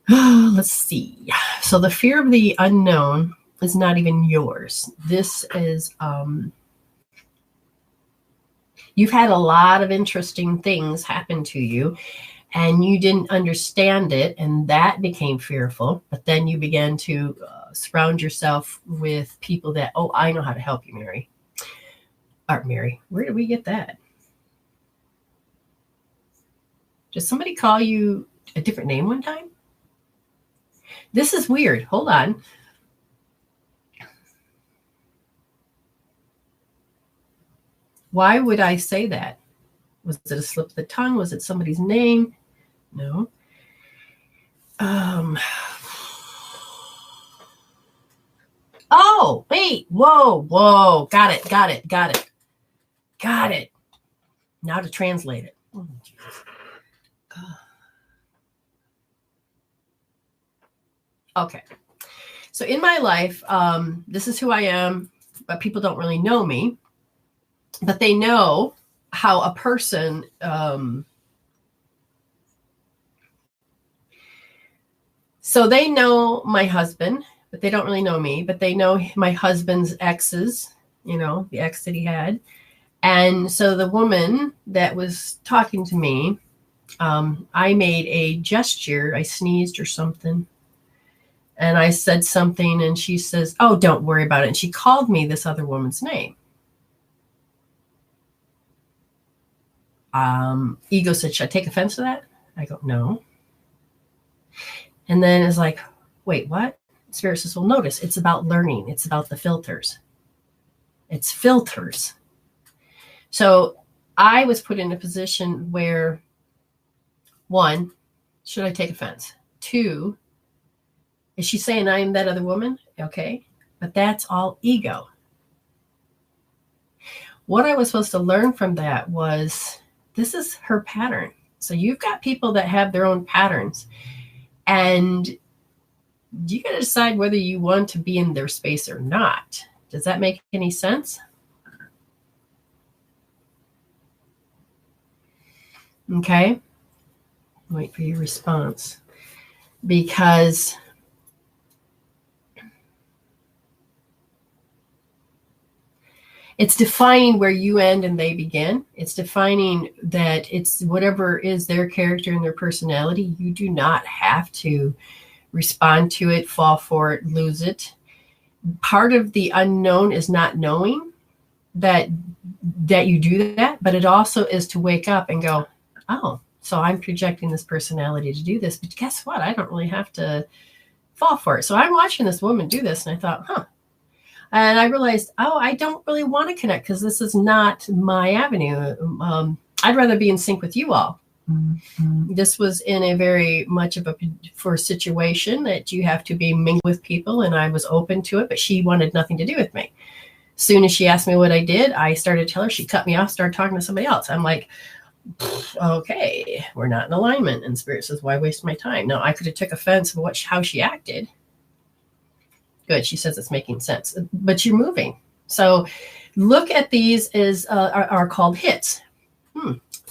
Let's see. So the fear of the unknown is not even yours. This is, you've had a lot of interesting things happen to you, and you didn't understand it, and that became fearful. But then you began to surround yourself with people that, oh, I know how to help you, Mary. Mary, where did we get that? Did somebody call you a different name one time? This is weird. Hold on. Why would I say that? Was it a slip of the tongue? Was it somebody's name? No. Oh, wait. Whoa. Got it. Now to translate it. Oh, Jesus. Okay. So in my life, this is who I am, but people don't really know me. But they know how a person so they know my husband, but they don't really know me, but they know my husband's exes, the ex that he had. And so the woman that was talking to me, I made a gesture. I sneezed or something. And I said something, and she says, oh, don't worry about it. And she called me this other woman's name. Ego said, should I take offense to that? I go, no. And then it's like, wait, what? Spirit says, well, notice it's about learning. It's about the filters. It's filters. So I was put in a position where, one, should I take offense? Two, is she saying I am that other woman? Okay. But that's all ego. What I was supposed to learn from that was, this is her pattern. So you've got people that have their own patterns, and you got to decide whether you want to be in their space or not. Does that make any sense? Okay. Wait for your response, because it's defining where you end and they begin. It's defining that it's whatever is their character and their personality. You do not have to respond to it, fall for it, lose it. Part of the unknown is not knowing that you do that, but it also is to wake up and go, oh, so I'm projecting this personality to do this. But guess what? I don't really have to fall for it. So I'm watching this woman do this, and I thought, and I realized, I don't really want to connect because this is not my avenue. I'd rather be in sync with you all. Mm-hmm. This was in a very much of a situation that you have to be mingled with people, and I was open to it, but she wanted nothing to do with me. As soon as she asked me what I did, I started to tell her. She cut me off, started talking to somebody else. I'm like, okay, we're not in alignment. And Spirit says, why waste my time? Now, I could have took offense of how she acted. Good. She says it's making sense, but you're moving. So look at these as are called hits.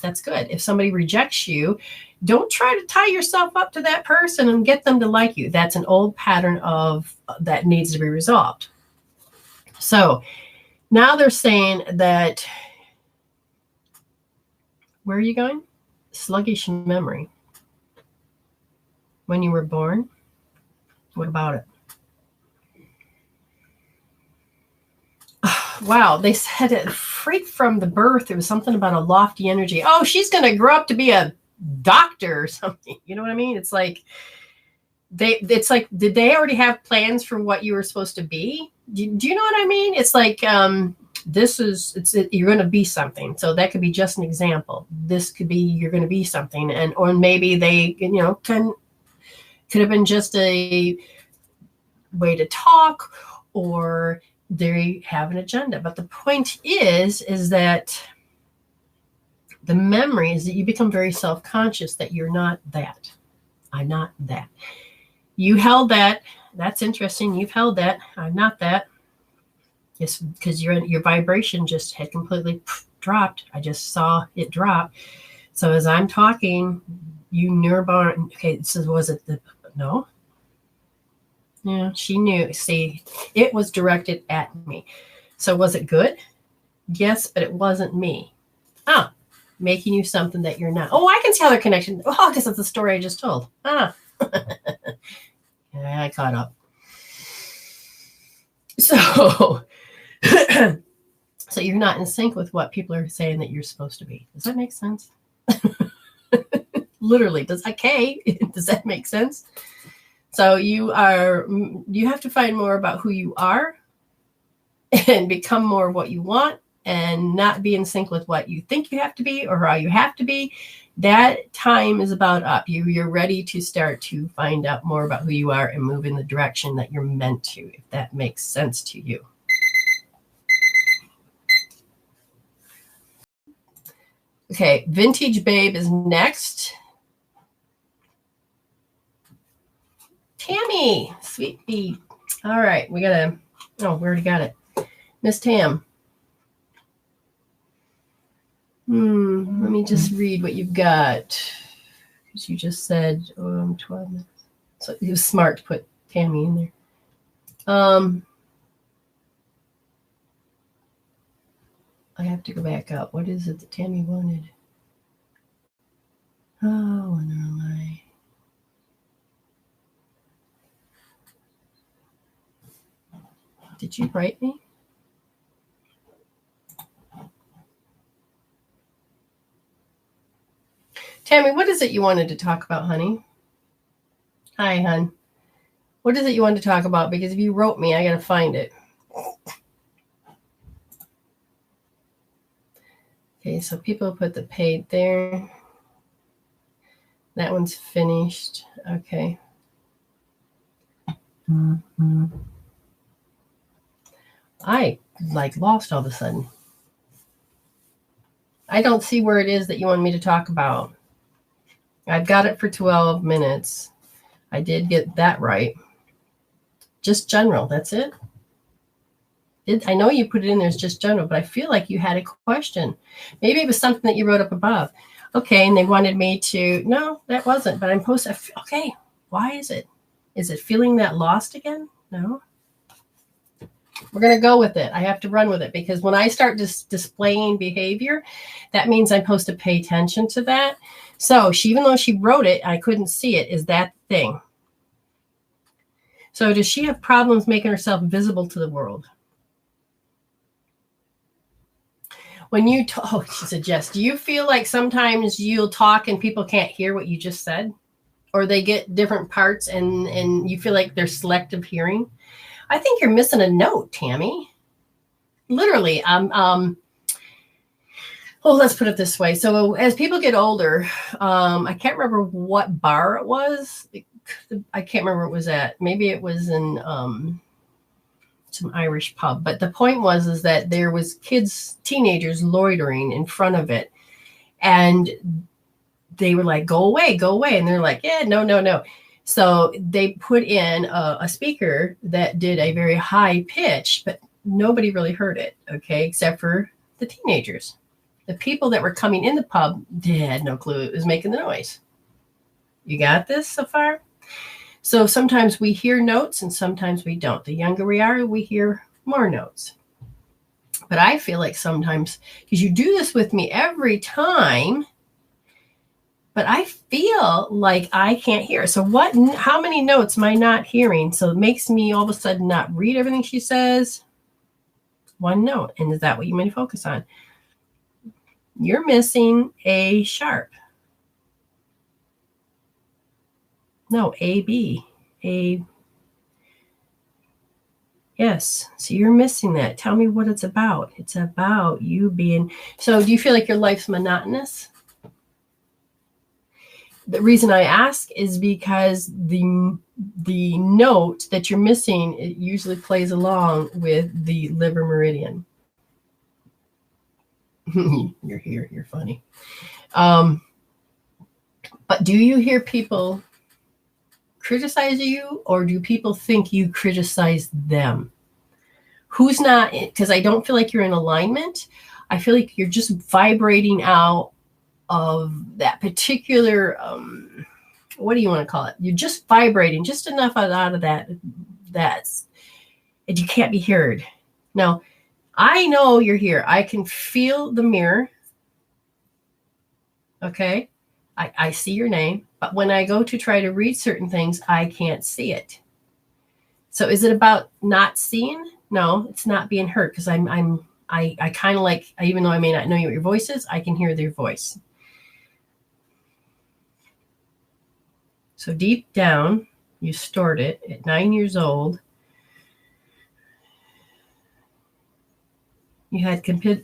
That's good. If somebody rejects you, don't try to tie yourself up to that person and get them to like you. That's an old pattern of that needs to be resolved. So now they're saying that, where are you going? Sluggish memory. When you were born? What about it? Wow, they said it freaked from the birth. It was something about a lofty energy. Oh, she's going to grow up to be a doctor or something. You know what I mean? It's like, did they already have plans for what you were supposed to be? Do you know what I mean? It's like, you're going to be something. So that could be just an example. This could be, you're going to be something. Or maybe they, could have been just a way to talk, or they have an agenda. But the point is that The memory is that you become very self-conscious that you're not that. I'm not that. You held that. That's interesting. You've held that. I'm not that. Yes, because your vibration just had completely dropped. I just saw it drop. So as I'm talking, you neuroborn. Okay, so was it the no? Yeah, she knew. See, it was directed at me. So was it good? Yes, but it wasn't me. Making you something that you're not. Oh, I can see how their connection. Oh, because that's the story I just told. Yeah, I caught up. So, so you're not in sync with what people are saying that you're supposed to be. Does that make sense? Literally, does that make sense? So you have to find more about who you are and become more what you want, and not be in sync with what you think you have to be or how you have to be. That time is about up. You're ready to start to find out more about who you are and move in the direction that you're meant to, if that makes sense to you. Okay, Vintage Babe is next. Tammy, sweet bee. All right, we we already got it. Miss Tam. Let me just read what you've got. Because you just said 12 minutes. So it was smart to put Tammy in there. I have to go back up. What is it that Tammy wanted? Oh, where am I? Did you write me? Tammy, what is it you wanted to talk about, honey? Hi, hon. What is it you wanted to talk about? Because if you wrote me, I got to find it. Okay, so people put the paid there. That one's finished. Okay. I lost all of a sudden. I don't see where it is that you want me to talk about. I've got it for 12 minutes. I did get that right. Just general, that's it. I know you put it in there as just general, but I feel like you had a question. Maybe it was something that you wrote up above. Okay, and they wanted me to, no, that wasn't, but I'm supposed to, okay, why is it? Is it feeling that lost again? No. We're going to go with it. I have to run with it, because when I start displaying behavior, that means I'm supposed to pay attention to that. So even though she wrote it, I couldn't see it. Is that the thing? So does she have problems making herself visible to the world? When you talk, she suggests, do you feel like sometimes you'll talk and people can't hear what you just said? Or they get different parts and you feel like they're selective hearing? I think you're missing a note, Tammy. Literally, well, let's put it this way. So as people get older, I can't remember what bar it was. I can't remember where it was at. Maybe it was in some Irish pub. But the point was that there was teenagers loitering in front of it. And they were like, go away, go away. And they're like, yeah, no. So they put in a speaker that did a very high pitch, but nobody really heard it, okay, except for the teenagers. The people that were coming in the pub, they had no clue it was making the noise. You got this so far? So sometimes we hear notes and sometimes we don't. The younger we are, we hear more notes. But I feel like sometimes, because you do this with me every time, but I feel like I can't hear. So how many notes am I not hearing? So it makes me all of a sudden not read everything she says. One note. And is that what you may focus on? You're missing a sharp. No, A, B. A. Yes. So you're missing that. Tell me what it's about. It's about you being. So do you feel like your life's monotonous? The reason I ask is because the note that you're missing, it usually plays along with the liver meridian. You're here. You're funny. But do you hear people criticize you, or do people think you criticize them? Who's not? Because I don't feel like you're in alignment. I feel like you're just vibrating out of that particular, what do you want to call it? You're just vibrating just enough out of and you can't be heard. Now, I know you're here. I can feel the mirror. Okay. I see your name, but when I go to try to read certain things, I can't see it. So is it about not seeing? No, it's not being heard, because I kind of like, even though I may not know what your voice is, I can hear their voice. So deep down, you stored it at 9 years old. You had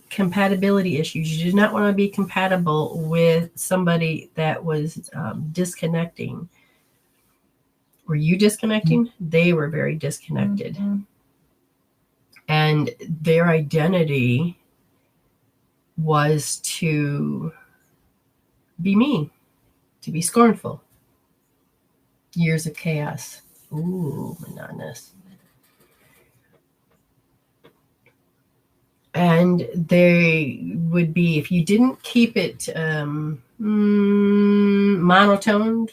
compatibility issues. You did not want to be compatible with somebody that was disconnecting. Were you disconnecting? Mm-hmm. They were very disconnected. Mm-hmm. And their identity was to be mean, to be scornful. Years of chaos. Ooh, monotonous. And they would be, if you didn't keep it monotoned,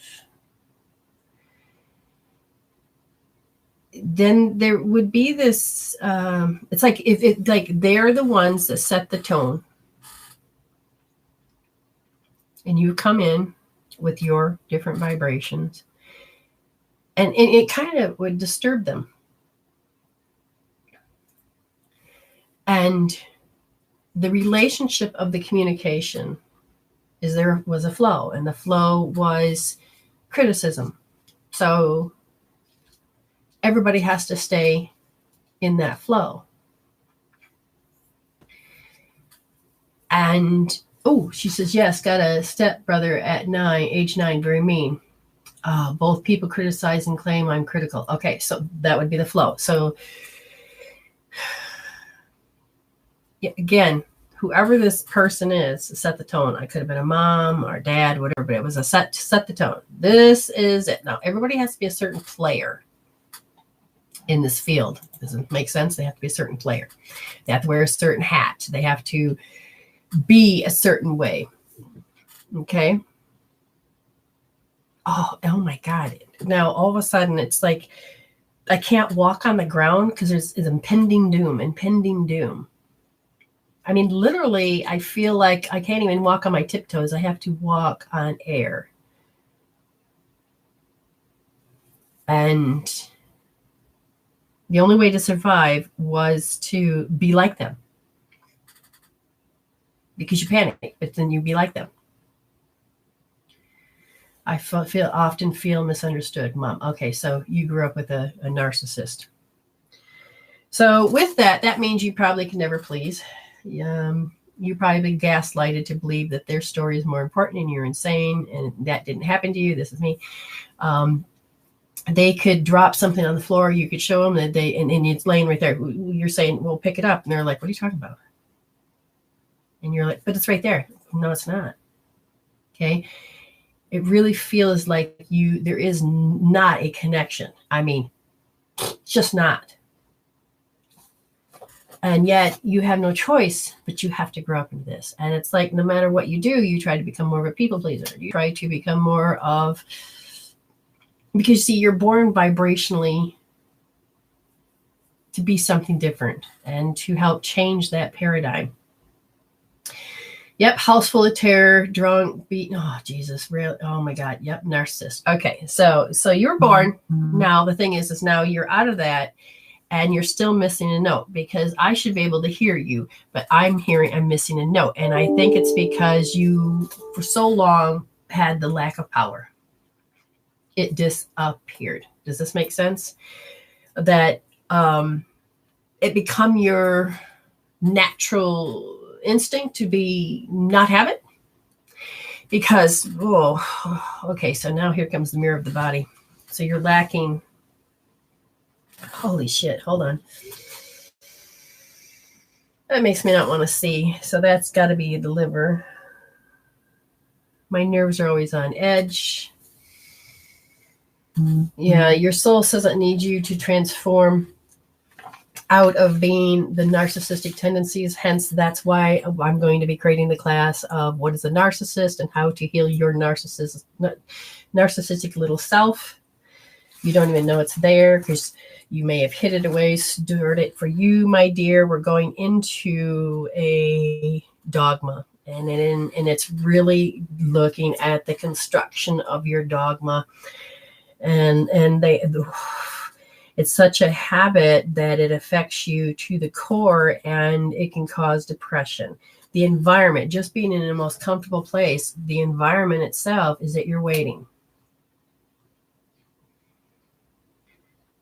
then there would be this, it's like they're the ones that set the tone. And you come in with your different vibrations. And it kind of would disturb them. And the relationship of the communication is there was a flow, and the flow was criticism. So everybody has to stay in that flow. And, she says, yes, got a stepbrother at age 9, very mean. Both people criticize and claim I'm critical. Okay, so that would be the flow. So again, whoever this person is, set the tone. I could have been a mom or dad, whatever, but it was a set the tone. This is it. Now, everybody has to be a certain player in this field. Does it make sense? They have to be a certain player. They have to wear a certain hat. They have to be a certain way. Okay? Oh my God. Now, all of a sudden, it's like I can't walk on the ground because there's impending doom. I mean, literally, I feel like I can't even walk on my tiptoes. I have to walk on air. And the only way to survive was to be like them. Because you panic, but then you be like them. I often feel misunderstood, Mom. Okay, so you grew up with a narcissist. So with that means you probably can never please. You probably been gaslighted to believe that their story is more important and you're insane and that didn't happen to you. This is me. They could drop something on the floor. You could show them that and it's laying right there. You're saying, well, pick it up. And they're like, what are you talking about? And you're like, but it's right there. No, it's not. Okay. It really feels like there is not a connection. I mean, just not. And yet you have no choice, but you have to grow up into this. And it's like, no matter what you do, you try to become more of a people pleaser. You try to become more of, because see, you're born vibrationally to be something different and to help change that paradigm. Yep. House full of terror, drunk, beaten. Oh, Jesus. Really? Oh my God. Yep. Narcissist. Okay. So you're born. Mm-hmm. Now the thing is now you're out of that. And you're still missing a note, because I should be able to hear you, but I'm missing a note. And I think it's because you, for so long, had the lack of power. It disappeared. Does this make sense? That it become your natural instinct to not have it? Because, okay, so now here comes the mirror of the body. So you're lacking. Holy shit. Hold on. That makes me not want to see. So that's got to be the liver. My nerves are always on edge. Yeah, your soul says it needs you to transform out of being the narcissistic tendencies. Hence, that's why I'm going to be creating the class of what is a narcissist and how to heal your narcissistic little self. You don't even know it's there because you may have hid it away, stored it. For you, my dear, we're going into a dogma. And it's really looking at the construction of your dogma. And it's such a habit that it affects you to the core, and it can cause depression. The environment, just being in the most comfortable place, the environment itself is that you're waiting.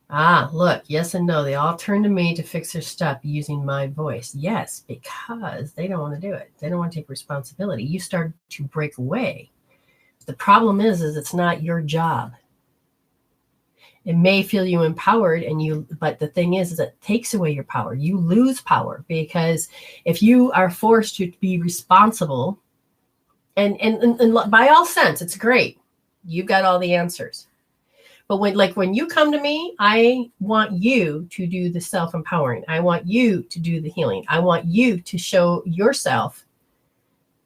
Ah, look, yes and no. They all turn to me to fix their stuff using my voice. Yes, because they don't want to do it. They don't want to take responsibility. You start to break away. The problem is it's not your job. It may feel you empowered, but the thing is it takes away your power. You lose power, because if you are forced to be responsible, and by all sense, it's great. You've got all the answers. But when you come to me, I want you to do the self-empowering. I want you to do the healing. I want you to show yourself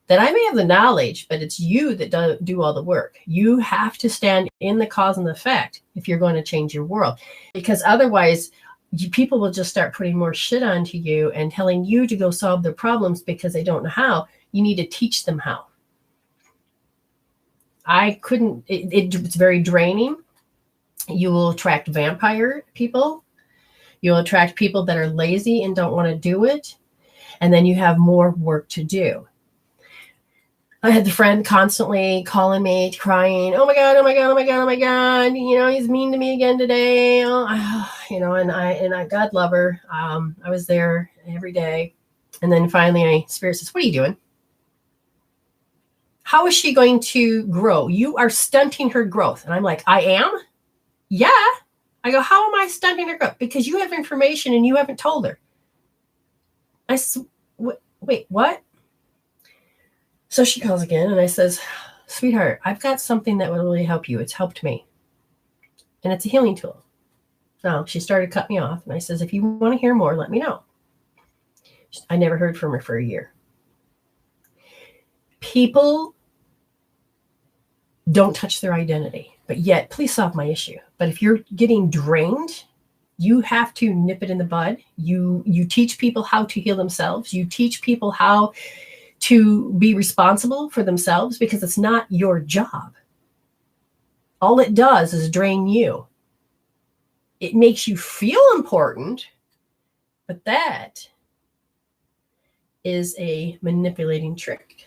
that I may have the knowledge, but it's you that do all the work. You have to stand in the cause and the effect if you're going to change your world. Because otherwise, people will just start putting more shit onto you and telling you to go solve their problems because they don't know how. You need to teach them how. It's very draining. You will attract vampire people. You'll attract people that are lazy and don't want to do it. And then you have more work to do. I had the friend constantly calling me, crying, oh my God, oh my God, oh my God, oh my God. He's mean to me again today. And I, God love her. I was there every day. And then finally, Spirit says, what are you doing? How is she going to grow? You are stunting her growth. And I'm like, I am? Yeah. I go, how am I stunting her growth? Because you have information and you haven't told her. I said, wait, what? So she calls again and I says, sweetheart, I've got something that will really help you. It's helped me. And it's a healing tool. Now she started cutting me off and I says, if you want to hear more, let me know. I never heard from her for a year. People don't touch their identity, but yet please solve my issue. But if you're getting drained, you have to nip it in the bud. You teach people how to heal themselves. You teach people how to be responsible for themselves, because it's not your job. All it does is drain you. It makes you feel important, but that is a manipulating trick.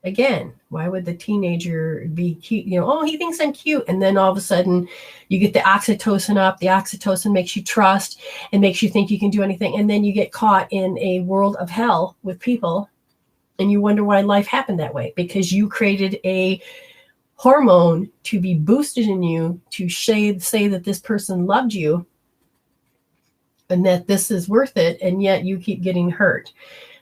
Again, why would the teenager be cute? Oh, he thinks I'm cute. And then all of a sudden you get the oxytocin up. The oxytocin makes you trust and makes you think you can do anything. And then you get caught in a world of hell with people. And you wonder why life happened that way, because you created a hormone to be boosted in you to say that this person loved you and that this is worth it. And yet you keep getting hurt.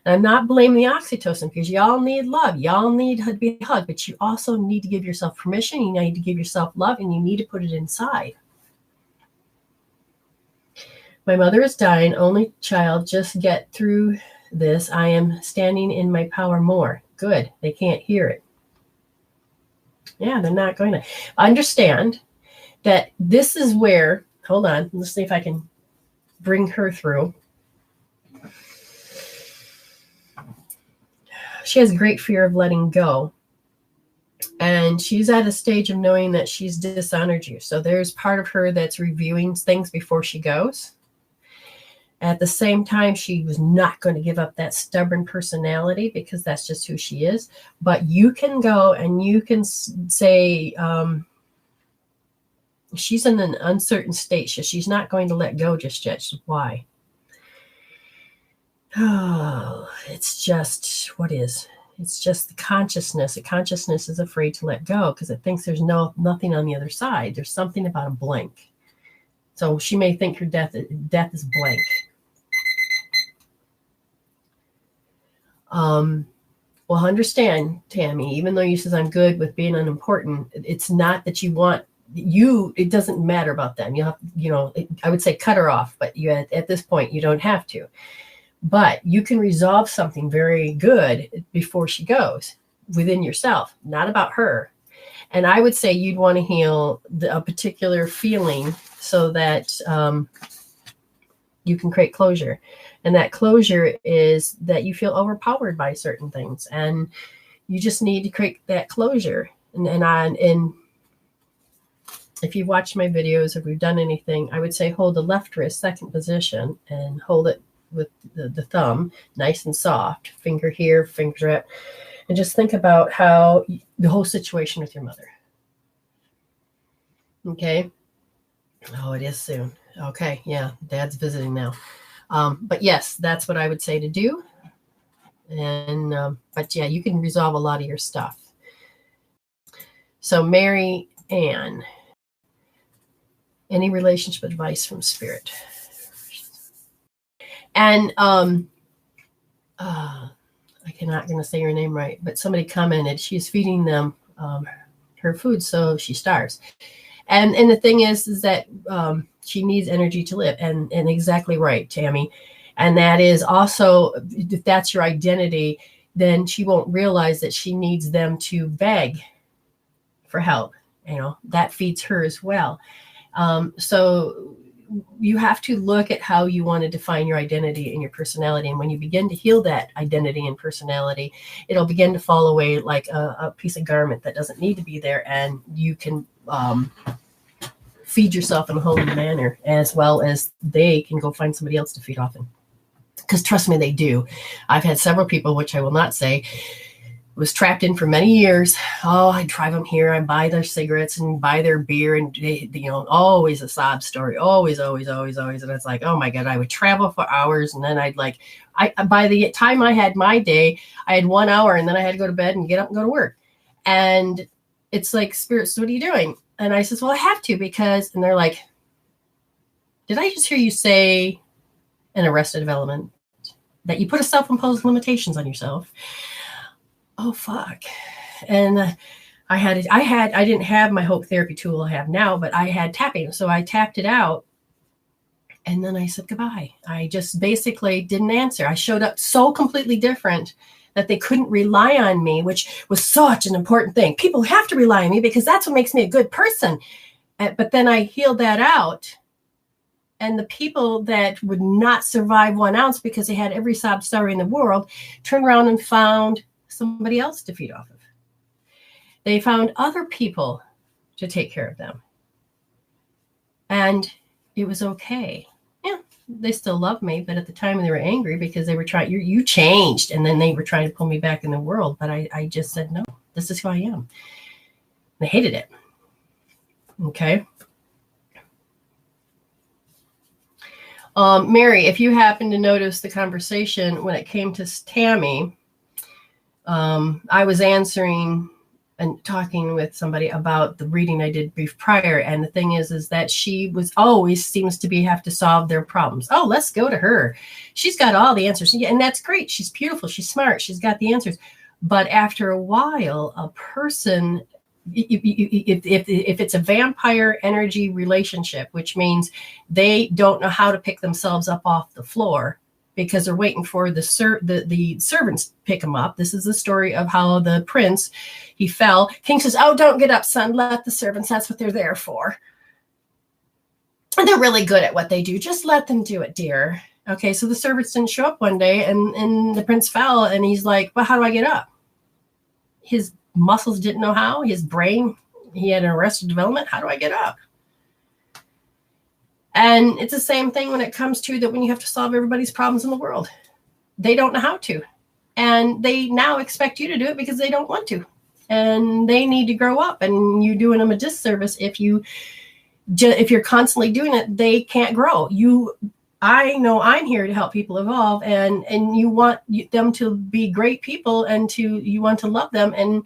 I'm not blaming the oxytocin, because y'all need love. Y'all need to be hugged, but you also need to give yourself permission. You need to give yourself love, and you need to put it inside. My mother is dying, only child. Just get through this. I am standing in my power more. Good. They can't hear it. Yeah, they're not going to understand that this is where, hold on, let's see if I can bring her through. She has great fear of letting go. And she's at a stage of knowing that she's dishonored you. So there's part of her that's reviewing things before she goes. At the same time, she was not going to give up that stubborn personality, because that's just who she is. But you can go and you can say, she's in an uncertain state. So she's not going to let go just yet. Why? Oh, it's just, what is? It's just the consciousness. The consciousness is afraid to let go because it thinks there's nothing on the other side. There's something about a blank. So she may think her death is blank. Well, understand, Tammy, even though you says I'm good with being unimportant, it's not that you want you, it doesn't matter about them. You have, I would say cut her off, but you at this point, you don't have to. But you can resolve something very good before she goes within yourself, not about her. And I would say you'd want to heal a particular feeling so that you can create closure. And that closure is that you feel overpowered by certain things. And you just need to create that closure. And if you've watched my videos, if we've done anything, I would say hold the left wrist second position and hold it with the thumb nice and soft, finger here, finger up, and just think about how the whole situation with your mother. Okay. Oh, it is soon. Okay. Yeah. Dad's visiting now. But yes, that's what I would say to do. And, but yeah, you can resolve a lot of your stuff. So Mary Ann, any relationship advice from spirit? And I cannot going to say your name right, but somebody commented she's feeding them her food, so she starves. And the thing is that she needs energy to live, and exactly right, Tammy. And that is also, if that's your identity, then she won't realize that she needs them to beg for help. That feeds her as well. So you have to look at how you want to define your identity and your personality. And when you begin to heal that identity and personality, it'll begin to fall away like a piece of garment that doesn't need to be there. And you can feed yourself in a holy manner, as well as they can go find somebody else to feed off in. Because trust me, they do. I've had several people, which I will not say, was trapped in for many years. Oh, I drive them here. I buy their cigarettes and buy their beer, and always a sob story. Always. And it's like, oh my God, I would travel for hours, and then by the time I had my day, I had 1 hour, and then I had to go to bed and get up and go to work. And it's like, spirits, what are you doing? And I says, well, I have to because, and they're like, did I just hear you say in Arrested Development that you put a self-imposed limitations on yourself? Oh, fuck. And I didn't have my hope therapy tool I have now, but I had tapping. So I tapped it out, and then I said goodbye. I just basically didn't answer. I showed up so completely different that they couldn't rely on me, which was such an important thing. People have to rely on me because that's what makes me a good person. But then I healed that out. And the people that would not survive 1 ounce because they had every sob story in the world turned around and found somebody else to feed off of. They found other people to take care of them. And it was okay. Yeah, they still love me, but at the time they were angry because they were trying, you changed, and then they were trying to pull me back in the world. But I just said, no, this is who I am. They hated it. Okay. Mary, if you happen to notice the conversation when it came to Tammy, I was answering and talking with somebody about the reading I did brief prior. And the thing is that she was always seems to have to solve their problems. Oh, let's go to her. She's got all the answers. And that's great. She's beautiful. She's smart. She's got the answers. But after a while, a person, if it's a vampire energy relationship, which means they don't know how to pick themselves up off the floor, because they're waiting for the servants to pick him up. This is the story of how the prince, he fell. King says, oh, don't get up, son. Let the servants. That's what they're there for. And they're really good at what they do. Just let them do it, dear. Okay, so the servants didn't show up one day, and the prince fell, and he's like, well, how do I get up? His muscles didn't know how. His brain, he had an arrested development. How do I get up? And it's the same thing when it comes to that when you have to solve everybody's problems in the world. They don't know how to. And they now expect you to do it because they don't want to. And they need to grow up. And you're doing them a disservice if you're constantly doing it. They can't grow. I know I'm here to help people evolve. And you want them to be great people, and you want to love them. And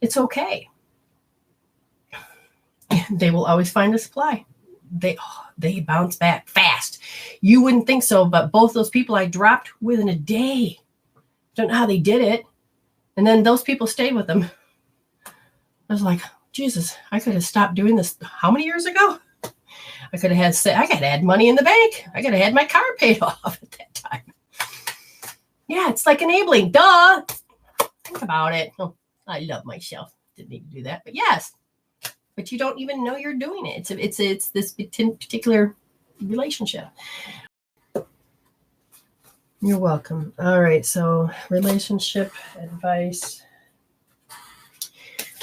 it's okay. They will always find a supply. They bounce back fast. You wouldn't think so, but both those people I dropped within a day Don't know how they did it. And then those people stayed with them. I was like, Jesus, I could have stopped doing this how many years ago? I could have had money in the bank. I could have had my car paid off at that time. Yeah, it's like enabling. Duh. Think about it. Oh, I love myself. Didn't need to do that. But yes. But you don't even know you're doing it. It's this particular relationship. You're welcome. All right. So relationship advice.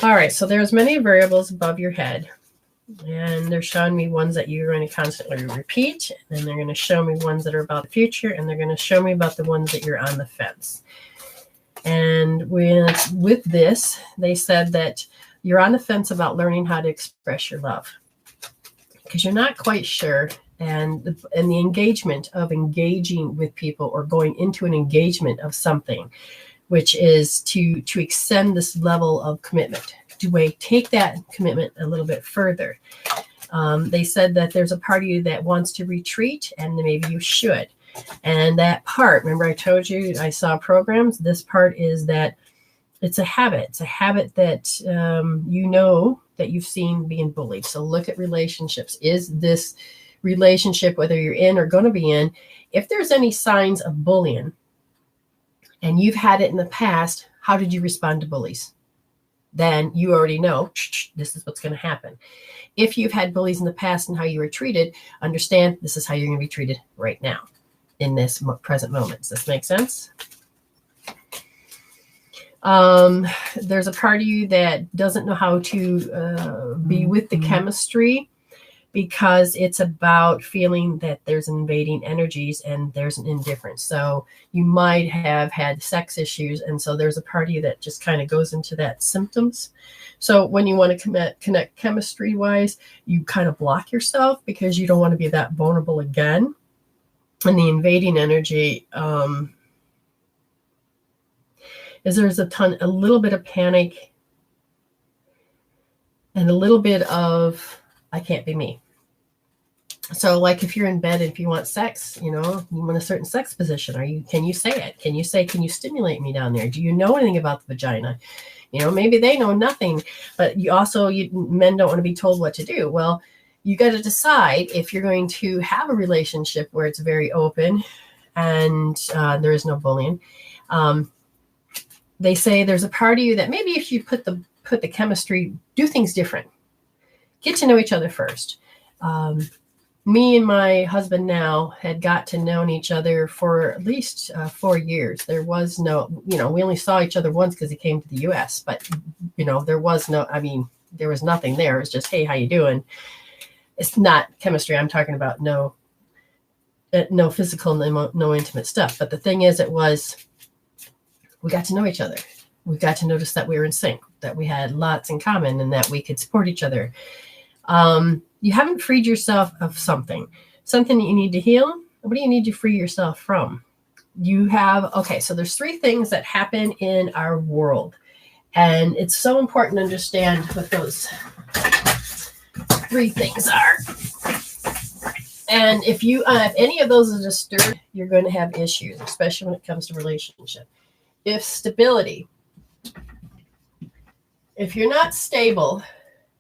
All right. So there's many variables above your head. And they're showing me ones that you're going to constantly repeat. And then they're going to show me ones that are about the future. And they're going to show me about the ones that you're on the fence. And with this, they said that you're on the fence about learning how to express your love. Because you're not quite sure. And the engagement of engaging with people or going into an engagement of something, which is to extend this level of commitment. Do I take that commitment a little bit further? They said that there's a part of you that wants to retreat, and maybe you should. And that part, remember I told you I saw programs? This part is that it's a habit. It's a habit that you know that you've seen being bullied. So look at relationships. Is this relationship, whether you're in or going to be in, if there's any signs of bullying, and you've had it in the past, how did you respond to bullies? Then you already know this is what's going to happen. If you've had bullies in the past and how you were treated, understand this is how you're going to be treated right now in this present moment. Does this make sense? There's a part of you that doesn't know how to be with the chemistry, because it's about feeling that there's invading energies and there's an indifference. So you might have had sex issues. And so there's a part of you that just kind of goes into that symptoms. So when you want to connect chemistry wise, you kind of block yourself because you don't want to be that vulnerable again. And the invading energy is there's a little bit of panic and a little bit of, I can't be me. So like if you're in bed, if you want sex, you want a certain sex position. Can you say it? Can you can you stimulate me down there? Do you know anything about the vagina? Maybe they know nothing, but men don't want to be told what to do. Well, you got to decide if you're going to have a relationship where it's very open and there is no bullying. They say there's a part of you that maybe if you put the chemistry, do things different. Get to know each other first. Me and my husband now had got to know each other for at least 4 years. There was no, we only saw each other once because he came to the U.S. But, there was nothing there. It was just, hey, how you doing? It's not chemistry. I'm talking about no physical, no intimate stuff. But the thing is, we got to know each other. We got to notice that we were in sync, that we had lots in common, and that we could support each other. You haven't freed yourself of something that you need to heal. What do you need to free yourself from? So there's 3 things that happen in our world. And it's so important to understand what those 3 things are. And if any of those are disturbed, you're going to have issues, especially when it comes to relationship. If stability, if you're not stable,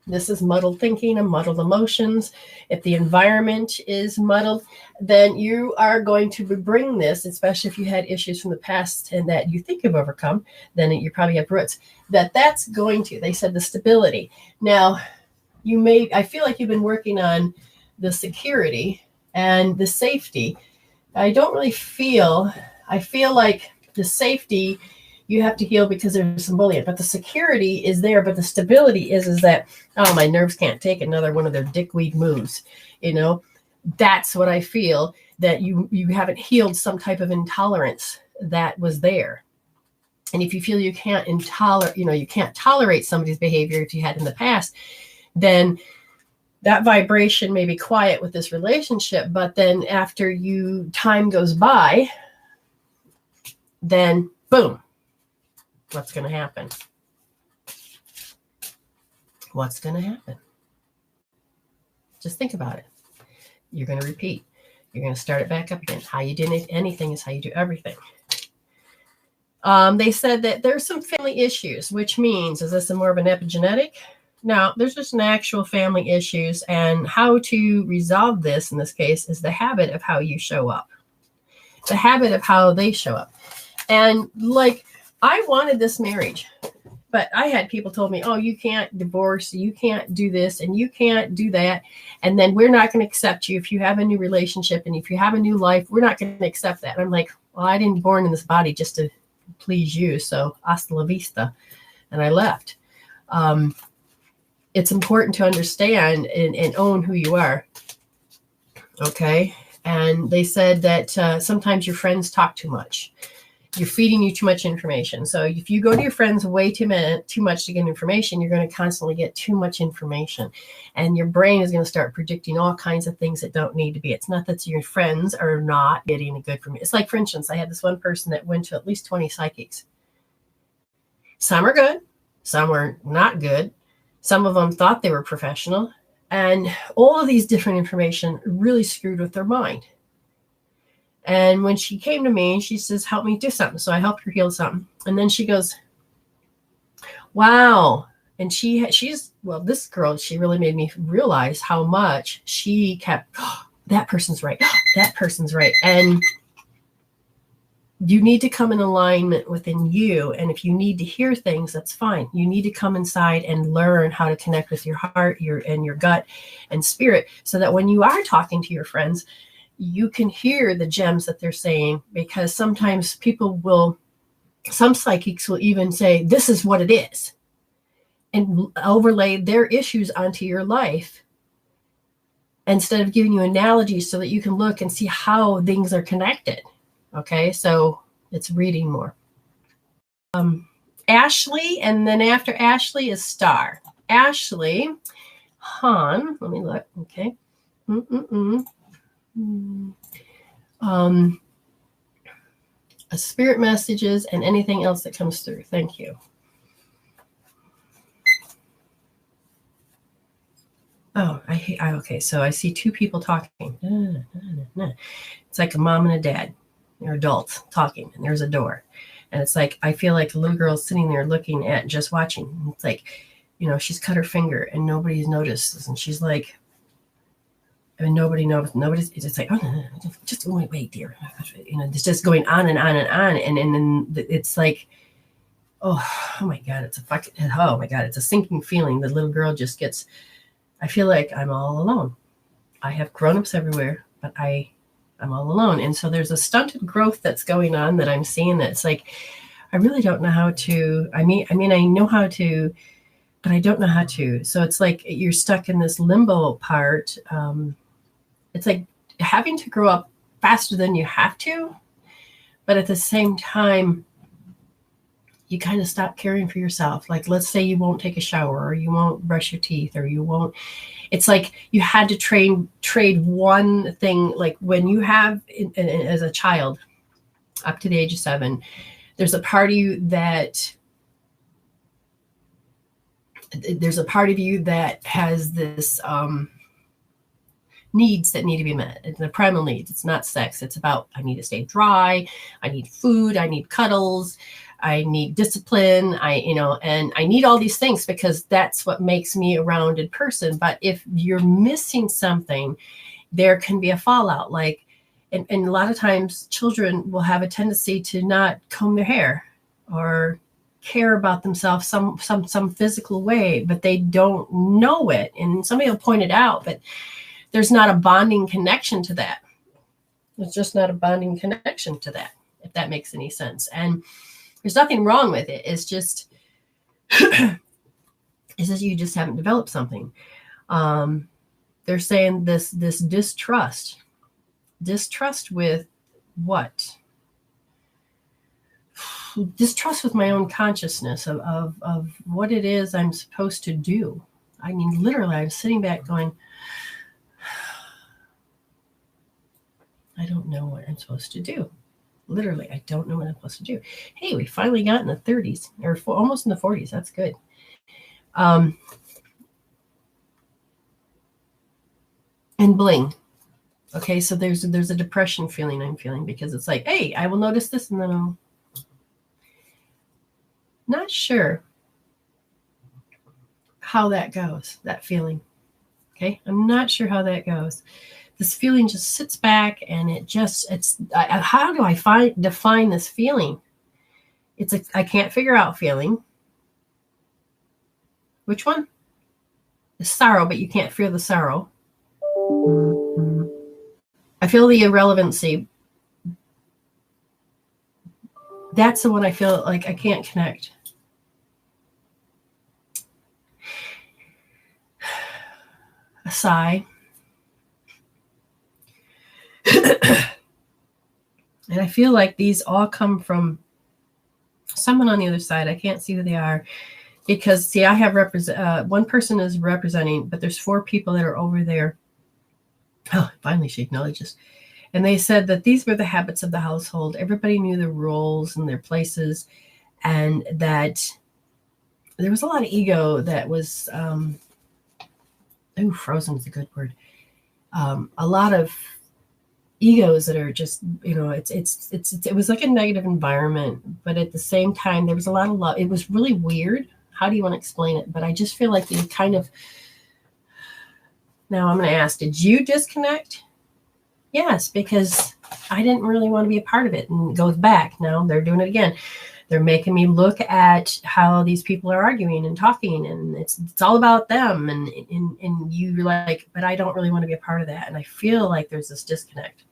this is muddled thinking and muddled emotions. If the environment is muddled, then you are going to bring this, especially if you had issues from the past and that you think you've overcome, then you probably have roots. That's going to, they said the stability. Now, I feel like you've been working on the security and the safety. I feel like the safety you have to heal because there's some bullying, but the security is there. But the stability is that, my nerves can't take another one of their dickweed moves. That's what I feel, that you haven't healed some type of intolerance that was there. And if you feel you can't tolerate somebody's behavior if you had in the past, then that vibration may be quiet with this relationship. But then after time goes by, then boom. What's going to happen? What's going to happen? Just think about it. You're going to repeat. You're going to start it back up again. How you did anything is how you do everything. They said that there's some family issues, which means, is this more of an epigenetic? No, there's just an actual family issues, and how to resolve this in this case is the habit of how you show up, the habit of how they show up. And like, I wanted this marriage, but I had people told me, oh, you can't divorce, you can't do this, and you can't do that. And then we're not going to accept you if you have a new relationship, and if you have a new life, we're not going to accept that. And I'm like, well, I didn't born in this body just to please you. So hasta la vista. And I left. It's important to understand and own who you are. Okay. And they said that sometimes your friends talk too much. You're feeding you too much information. So if you go to your friends way too much to get information, you're going to constantly get too much information. And your brain is going to start predicting all kinds of things that don't need to be. It's not that your friends are not getting good from you. It's like, for instance, I had this one person that went to at least 20 psychics. Some are good. Some were not good. Some of them thought they were professional. And all of these different information really screwed with their mind. And when she came to me, she says, help me do something. So I helped her heal something. And then she goes, wow. And this girl, she really made me realize how much she kept, oh, that person's right. Oh, that person's right. And you need to come in alignment within you. And if you need to hear things, that's fine. You need to come inside and learn how to connect with your heart, your gut and spirit, so that when you are talking to your friends, you can hear the gems that they're saying, because sometimes some psychics will even say, this is what it is, and overlay their issues onto your life instead of giving you analogies so that you can look and see how things are connected. Okay, so it's reading more. Ashley, and then after Ashley is Star. Ashley, Han, let me look, okay. Spirit messages and anything else that comes through. Thank you. Oh, okay, so I see two people talking. It's like a mom and a dad. They're adults talking, and there's a door. And it's like, I feel like the little girl's sitting there looking at, just watching. It's like, she's cut her finger and nobody's noticed. And she's like, and nobody knows. Nobody's, it's just like, oh, just wait, dear. It's just going on and on and on. And then it's like, oh my God, it's a sinking feeling. The little girl just gets, I feel like I'm all alone. I have grown-ups everywhere, but I'm all alone. And so there's a stunted growth that's going on that I'm seeing. That's like, I really don't know how to, I mean, I know how to, but I don't know how to. So it's like you're stuck in this limbo part. It's like having to grow up faster than you have to, but at the same time, you kind of stop caring for yourself. Like, let's say you won't take a shower, or you won't brush your teeth, or you won't. It's like you had to trade one thing. Like when you have, as a child, up to the age of 7, there's a part of you that has this needs that need to be met. It's the primal needs. It's not sex. It's about, I need to stay dry. I need food. I need cuddles. I need discipline. And I need all these things because that's what makes me a rounded person. But if you're missing something, there can be a fallout. Like, and a lot of times children will have a tendency to not comb their hair or care about themselves some physical way, but they don't know it. And somebody will point it out, but there's not a bonding connection to that. There's just not a bonding connection to that, if that makes any sense. And there's nothing wrong with it. It's just, you just haven't developed something. They're saying this distrust with what? Distrust with my own consciousness of what it is I'm supposed to do. I mean, literally, I'm sitting back going, I don't know what I'm supposed to do. Literally, I don't know what I'm supposed to do. Hey, we finally got in the 30s, or almost in the 40s. That's good. And bling. Okay, so there's a depression feeling I'm feeling, because it's like, hey, I will notice this, and then Not sure how that goes, that feeling. Okay, I'm not sure how that goes. This feeling just sits back, and how do I define this feeling? I can't figure out feeling. Which one? The sorrow, but you can't feel the sorrow. I feel the irrelevancy. That's the one I feel like I can't connect. A sigh. And I feel like these all come from someone on the other side. I can't see who they are because, see, I have one person is representing, but there's 4 people that are over there. Oh, finally she acknowledges. And they said that these were the habits of the household. Everybody knew their roles and their places, and that there was a lot of ego that was, frozen is a good word. A lot of egos that are just, it was like a negative environment, but at the same time, there was a lot of love. It was really weird. How do you want to explain it? But I just feel like you kind of, now I'm going to ask, did you disconnect? Yes, because I didn't really want to be a part of it, and it goes back. Now they're doing it again. They're making me look at how these people are arguing and talking, and it's all about them. And you're like, but I don't really want to be a part of that. And I feel like there's this disconnect.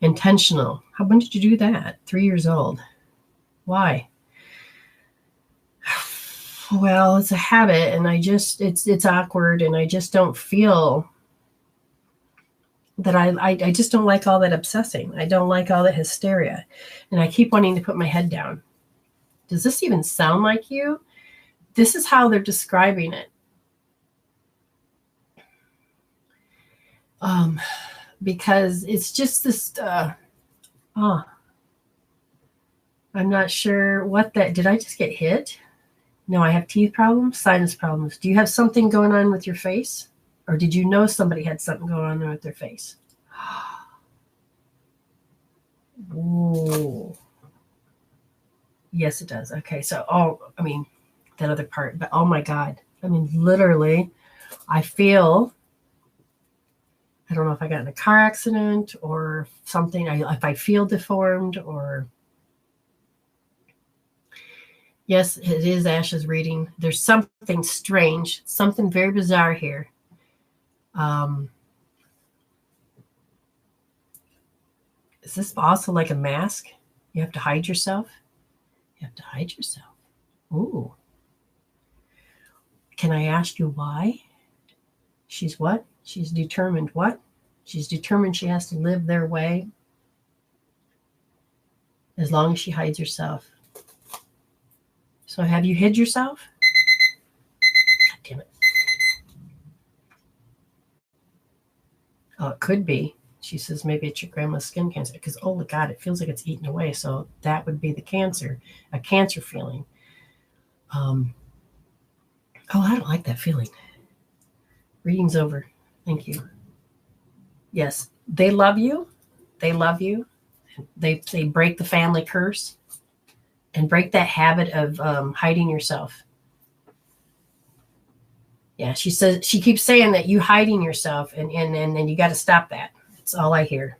Intentional. When did you do that? 3 years old. Why? Well, it's a habit, and it's awkward, and I just don't feel that I just don't like all that obsessing. I don't like all that hysteria. And I keep wanting to put my head down. Does this even sound like you? This is how they're describing it. Because it's just this, I'm not sure what that, did I just get hit? No, I have teeth problems, sinus problems. Do you have something going on with your face? Or did you know somebody had something going on there with their face? Ooh. Yes, it does. Okay, so, that other part, but oh my God. Literally, I feel, I don't know if I got in a car accident or something, if I feel deformed or, yes, it is Ash's reading. There's something strange, something very bizarre here. Is this also like a mask? You have to hide yourself? You have to hide yourself. Ooh. Can I ask you why? She's what? She's determined what? She's determined she has to live their way as long as she hides herself. So have you hid yourself? God damn it. Oh, it could be. She says maybe it's your grandma's skin cancer because, oh, God, it feels like it's eaten away. So that would be the cancer, a cancer feeling. I don't like that feeling. Reading's over. Thank you. Yes, they love you. They love you. They break the family curse and break that habit of hiding yourself. Yeah, she keeps saying that you hiding yourself and you got to stop that. That's all I hear.